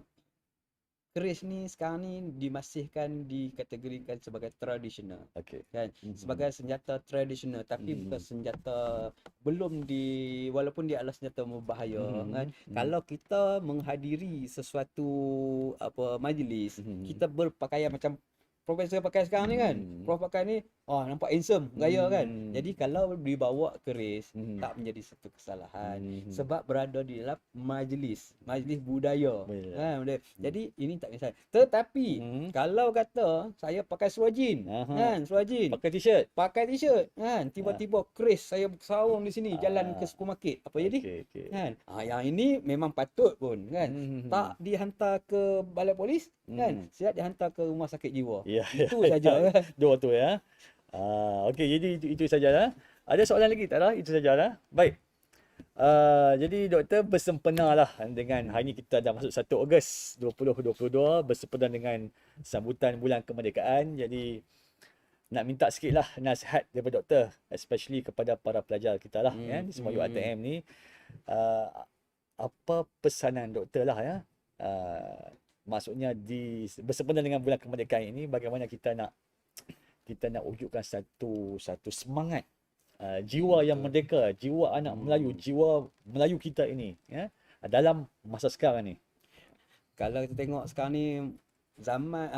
keris ni sekarang ni dimasihkan, dikategorikan sebagai tradisional. Okey. Kan? Sebagai senjata tradisional, tapi bukan senjata, belum walaupun dia adalah senjata berbahaya kan. Kalau kita menghadiri sesuatu majlis, kita berpakaian macam Profesor pakai sekarang ni kan. Prof pakai ni, nampak handsome, gaya kan. Jadi kalau dibawa keris, tak menjadi satu kesalahan. Sebab berada di dalam majlis budaya. Kan? Jadi ini tak kisah. Tetapi kalau kata saya pakai seluar jean, kan, seluar jean, pakai t-shirt, kan, tiba-tiba keris saya sarung di sini, jalan ke supermarket, apa jadi? Kan? Yang ini memang patut pun, kan. Tak dihantar ke balai polis, kan. Siap dihantar ke rumah sakit jiwa. Itu saja kan. Dua tu ya. Okey, jadi itu sajalah. Ada soalan lagi tak lah? Itu sajalah. Baik. Jadi doktor bersempena lah dengan hari ni, kita dah masuk 1 Ogos 2022, bersempena dengan sambutan bulan kemerdekaan. Jadi nak minta sikit lah nasihat daripada doktor, especially kepada para pelajar kita lah ya, di semua UiTM ni. Apa pesanan doktor lah ya, maksudnya bersempena dengan bulan kemerdekaan ini, bagaimana kita nak wujudkan satu semangat, jiwa yang merdeka, jiwa anak Melayu, jiwa Melayu kita ini ya, dalam masa sekarang ni. Kalau kita tengok sekarang ni, zaman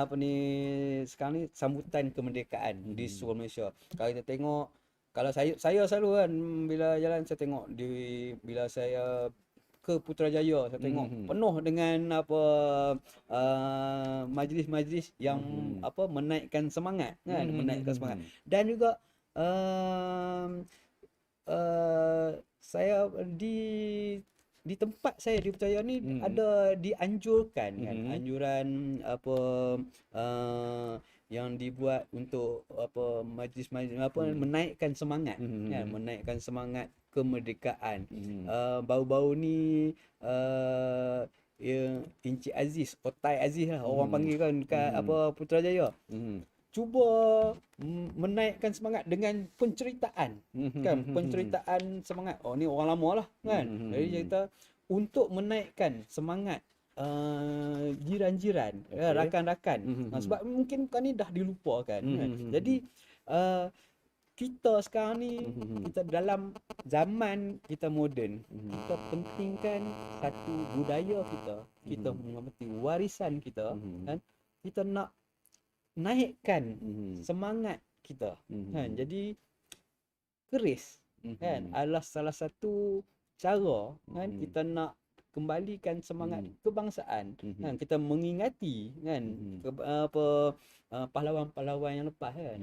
sekarang ni sambutan kemerdekaan di seluruh Malaysia. Kalau kita tengok, kalau saya selalu kan, bila jalan saya tengok bila saya ke Putrajaya, saya tengok penuh dengan majlis-majlis yang menaikkan semangat kan, menaikkan semangat. Dan juga saya di tempat saya di Putrajaya ni ada dianjurkan kan, anjuran yang dibuat untuk majlis-majlis menaikkan semangat kan, menaikkan semangat kemerdekaan. Baru-baru ni Encik Aziz, Otai Aziz lah orang panggil kan, dekat Putrajaya, cuba menaikkan semangat dengan penceritaan kan, penceritaan semangat. Ni orang lama lah kan. Jadi kita untuk menaikkan semangat jiran-jiran, rakan-rakan. Sebab mungkin bukan ni dah dilupakan kan. Jadi kita sekarang ni, kita dalam zaman kita moden, kita pentingkan satu budaya kita menghormati warisan kita kan. Kita nak naikkan semangat kita kan. Jadi keris kan adalah salah satu cara kan kita nak kembalikan semangat kebangsaan kan. Kita mengingati kan pahlawan-pahlawan yang lepas kan.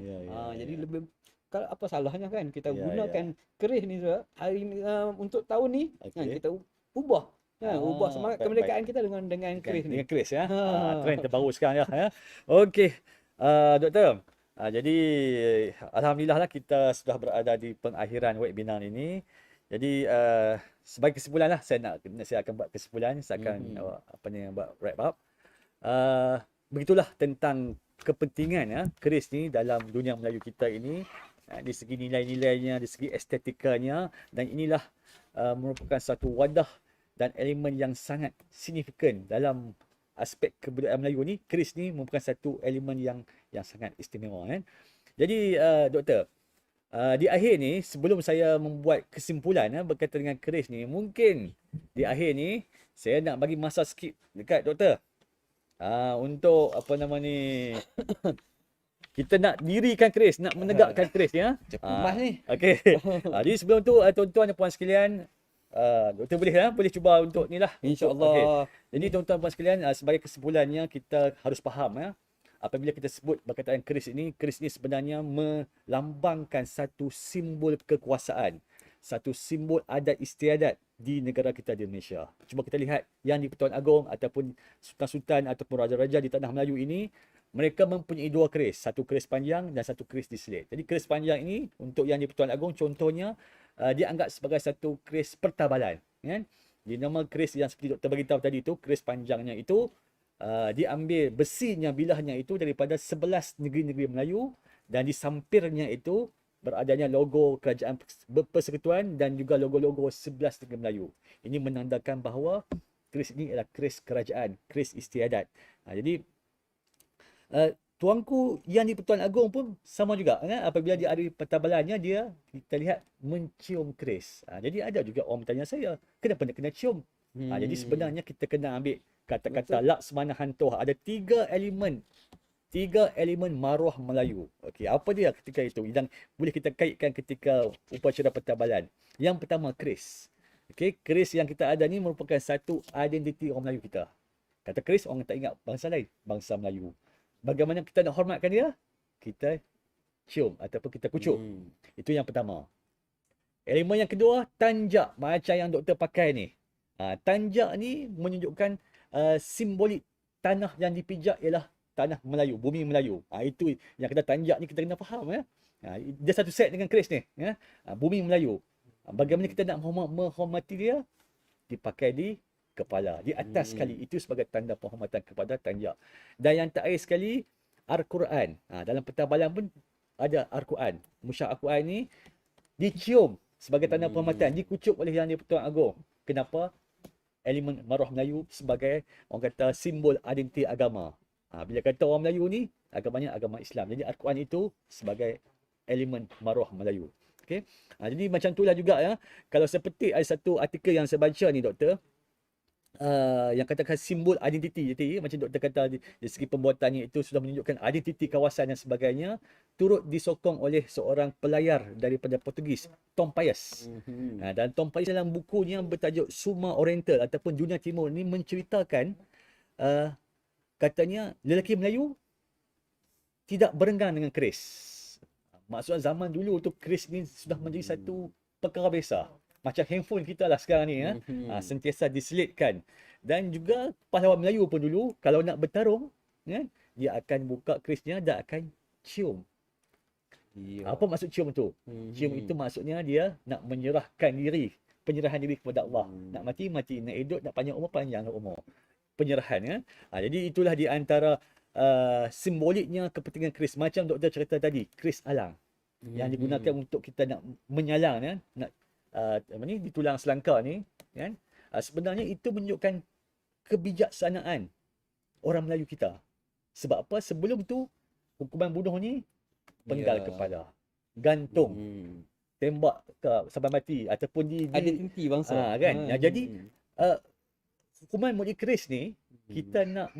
Jadi lebih, kalau apa salahnya kan kita gunakan keris ni hari ni, untuk tahun ni kan, kita ubah ubah semangat kemerdekaan kita dengan keris ni. Dengan keris ya. Trend terbaru sekarang ya. Okey. Doktor, jadi alhamdulillah lah kita sudah berada di pengakhiran webinar ini. Jadi sebagai kesimpulan lah, saya akan buat kesimpulan, saya akan buat wrap up. Begitulah tentang kepentingan keris ni dalam dunia Melayu kita ini, di segi nilai-nilainya, di segi estetikanya, dan inilah merupakan satu wadah dan elemen yang sangat signifikan dalam aspek kebudayaan Melayu ni. Keris ni merupakan satu elemen yang sangat istimewa kan. Jadi doktor, di akhir ni, sebelum saya membuat kesimpulan berkaitan dengan keris ni, mungkin di akhir ni saya nak bagi masa sikit dekat doktor untuk kita nak dirikan keris, nak menegakkan keris ya. Cepat ni. Okey. Jadi sebelum tu tuan-tuan dan puan sekalian, doktor boleh cuba untuk ni lah. InsyaAllah. Okay. Jadi tuan-tuan dan puan sekalian, sebagai kesimpulannya, kita harus faham apabila kita sebut berkaitan keris ini sebenarnya melambangkan satu simbol kekuasaan, satu simbol adat istiadat di negara kita di Malaysia. Cuba kita lihat yang di Pertuan Agong ataupun sultan-sultan ataupun raja-raja di tanah Melayu ini, mereka mempunyai dua keris, satu keris panjang dan satu keris diselit. Jadi keris panjang ini untuk yang di Pertuan Agong contohnya dianggap sebagai satu keris pertabalan kan. Di nama keris yang seperti doktor beritahu tadi itu, keris panjangnya itu diambil besinya, bilahnya itu daripada 11 negeri-negeri Melayu, dan di sampirnya itu beradanya logo kerajaan persekutuan dan juga logo-logo 11 negeri Melayu. Ini menandakan bahawa Kris ni ialah kris kerajaan, kris istiadat. Jadi tuanku yang di Pertuan Agong pun sama juga kan? Apabila dia ada pertabalannya, dia kita lihat mencium keris. Jadi ada juga orang bertanya saya, kenapa nak kena cium? Jadi sebenarnya kita kena ambil kata-kata Laksmana Hantuah. Ada tiga elemen maruah Melayu. Okey, apa dia ketika itu yang boleh kita kaitkan ketika upacara pertabalan? Yang pertama, keris. Okey, keris yang kita ada ni merupakan satu identiti orang Melayu kita. Kata keris, orang tak ingat bangsa lain, bangsa Melayu. Bagaimana kita nak hormatkan dia? Kita cium ataupun kita kucuk. Itu yang pertama. Elemen yang kedua, tanjak macam yang doktor pakai ni. Tanjak ni menunjukkan simbolik tanah yang dipijak ialah tanah Melayu, bumi Melayu. Itu yang kita tanjak ni kita kena faham ya. Dia satu set dengan keris ni ya. Bumi Melayu. Bagaimana kita nak menghormati dia? Dipakai di kepala, di atas sekali. Itu sebagai tanda penghormatan kepada tanjak. Dan yang terakhir sekali, Al-Quran. Dalam pertabalan pun ada Al-Quran. Musyaf Al-Quran ni dicium sebagai tanda penghormatan, dikucuk oleh Yang di-Pertuan Agong. Kenapa? Elemen maruah Melayu sebagai orang kata simbol identiti agama. Bila kata orang Melayu ni, agamanya agama Islam. Jadi Al-Quran itu sebagai elemen maruah Melayu. Okay? Jadi macam itulah juga ya. Kalau seperti ada satu artikel yang saya baca ni doktor, yang katakan simbol identiti. Jadi macam doktor kata dari segi pembuatannya itu sudah menunjukkan identiti kawasan dan sebagainya, turut disokong oleh seorang pelayar daripada Portugis, Tom Pais. Dan Tom Pais dalam bukunya bertajuk Suma Oriental ataupun Dunia Timur ni menceritakan katanya lelaki Melayu tidak berenggan dengan keris. Maksudnya zaman dulu tu keris ni sudah menjadi satu perkara biasa. Macam handphone kita lah sekarang ni ya. Sentiasa diselitkan. Dan juga pahlawan Melayu pun dulu kalau nak bertarung ya, dia akan buka kerisnya dan akan cium. Apa maksud cium tu? Cium itu maksudnya dia nak menyerahkan diri, penyerahan diri kepada Allah. Nak mati, mati. Nak hidup, nak panjang umur, panjang umur. Penyerahan ya. Jadi itulah di antara simboliknya kepentingan keris. Macam doktor cerita tadi, keris alang. Yang digunakan untuk kita nak menyalang ya, nak di tulang selangkar ni kan. Sebenarnya itu menunjukkan kebijaksanaan orang Melayu kita. Sebab apa? Sebelum tu hukuman bunuh ni penggal kepala, gantung, tembak sampai mati ataupun identiti bangsa. kan. Jadi hukuman mati keris ni kita nak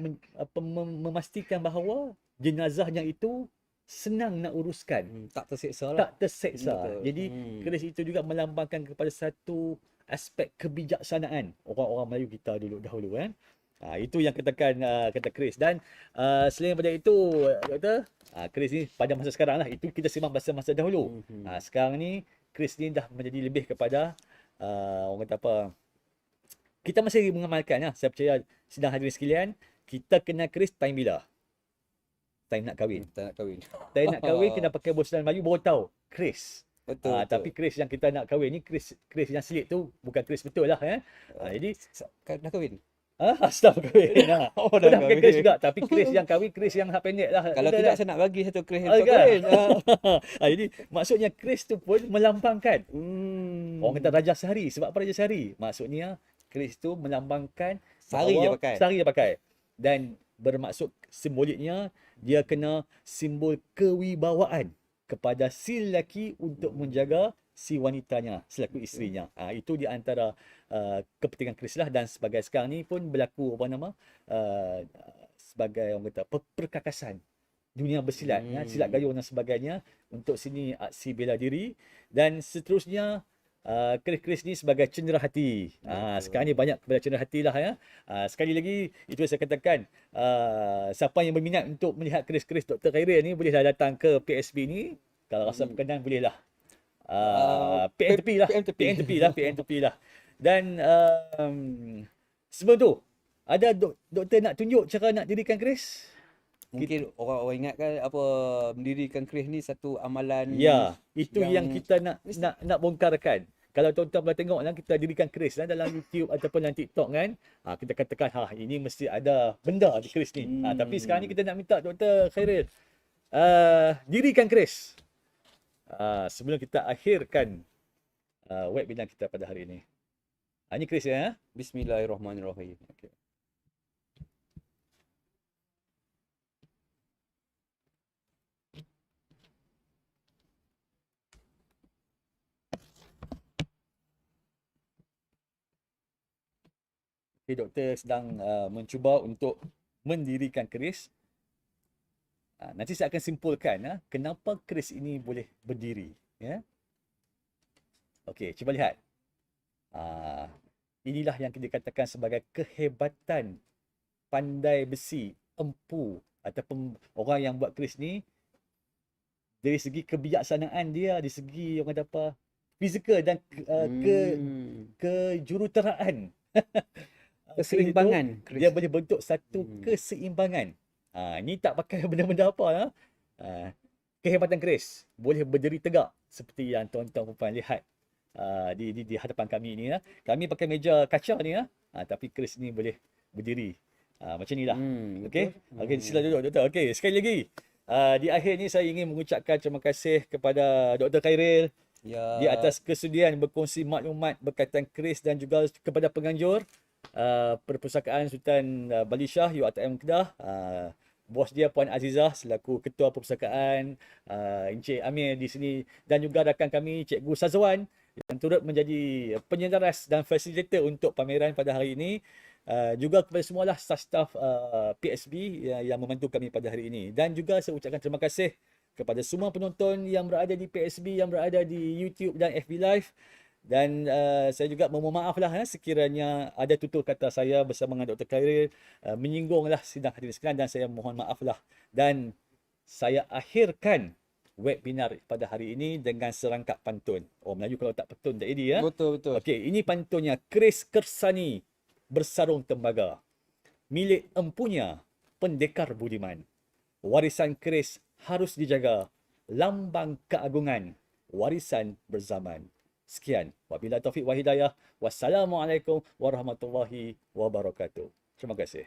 memastikan bahawa jenazahnya itu senang nak uruskan. Tak terseksa lah. Tak terseksa. Jadi keris itu juga melambangkan kepada satu aspek kebijaksanaan orang-orang Melayu kita dahulu kan. Itu yang katakan kata keris. Dan selain daripada itu doktor, keris ni pada masa sekarang lah, itu kita sembang masa dahulu. Sekarang ni keris ni dah menjadi lebih kepada orang kata apa, kita masih mengamalkan ya. Saya percaya sidang hadirin sekalian, kita kena keris time bila? Time nak kahwin. Time nak kahwin kena pakai busana Melayu baru tahu keris. Betul. Tapi keris yang kita nak kahwin ni, keris yang selit tu bukan keris betul lah ya. Jadi dah kahwin. Astagfirullah. Dah pakai keris juga, tapi keris yang kahwin, keris yang hak pendek lah. Kalau tidak saya nak bagi satu keris untuk kahwin. Jadi maksudnya keris tu pun melambangkan orang kata Raja Sehari. Sebab apa Raja Sehari? Maksudnya keris tu melambangkan sehari je pakai. Dan bermaksud simboliknya dia kena simbol kewibawaan kepada si lelaki untuk menjaga si wanitanya selaku isterinya. Itu di antara kepentingan keris lah. Dan sebagai sekarang ni pun berlaku sebagai orang kata perkakasan dunia bersilat, silat gayung dan sebagainya. Untuk sini aksi bela diri dan seterusnya. Keris-keris ni sebagai cenderah hati. Sekarang ni banyak kepada cenderah hati lah ya. Sekali lagi itu yang saya katakan, siapa yang berminat untuk melihat keris-keris Dr. Khairil ni bolehlah datang ke PSB ni. Kalau rasa berkenan bolehlah. PN tepi lah. Dan sebelum tu ada doktor nak tunjuk cara nak dirikan keris. Mungkin orang ingat kan apa, mendirikan keris ni satu amalan. Ya, itu yang kita nak bongkarkan. Kalau tuan-tuan boleh tengok lah, kita dirikan keris dalam YouTube ataupun dalam TikTok kan. Kita katakan ini mesti ada benda di keris ni. Tapi sekarang ni kita nak minta Dr. Khairil dirikan keris. Sebelum kita akhirkan webinar kita pada hari ini. Ini Chris ya. Bismillahirrahmanirrahim. Okey. Okay, doktor sedang mencuba untuk mendirikan keris. Nanti saya akan simpulkan kenapa keris ini boleh berdiri. Ya. Okey, cuba lihat. Inilah yang dikatakan sebagai kehebatan pandai besi, empu ataupun orang yang buat keris ni dari segi kebijaksanaan dia, dari segi orang kata apa, fizikal dan kejuruteraan. Keseimbangan Dia keris. boleh bentuk satu keseimbangan. Ni tak pakai benda-benda apa lah. Kehebatan keris boleh berdiri tegak seperti yang tuan-tuan puan lihat di hadapan kami ni ya. Kami pakai meja kaca ni ya. Tapi keris ni boleh berdiri. Macam ni lah. Okey. Okey, sila duduk doktor. Okey, sekali lagi. Di akhir ni saya ingin mengucapkan terima kasih kepada Dr. Khairil Ya. di atas kesudian berkongsi maklumat berkaitan keris dan juga kepada penganjur Perpustakaan Sultan Bali Shah UiTM Kedah, bos dia Puan Azizah selaku ketua perpustakaan, Encik Amir di sini dan juga rakan kami Cikgu Sazwan yang turut menjadi penyedaras dan fasilitator untuk pameran pada hari ini. Juga kepada semualah staf-staf PSB yang membantu kami pada hari ini. Dan juga saya ucapkan terima kasih kepada semua penonton yang berada di PSB, yang berada di YouTube dan FB Live. Dan saya juga memohon maaf lah sekiranya ada tutur kata saya bersama dengan Dr. Khairil menyinggunglah sidang hadirin sekalian, dan saya mohon maaf lah. Dan saya akhirkan webinar pada hari ini dengan serangkap pantun. Oh, Melayu kalau tak pantun tak edit ya. Betul. Okey, ini pantunnya. Keris Kersani bersarung tembaga, milik empunya pendekar budiman. Warisan keris harus dijaga, lambang keagungan, warisan berzaman. Sekian. Wabillahi taufik wa hidayah. Wassalamualaikum warahmatullahi wabarakatuh. Terima kasih.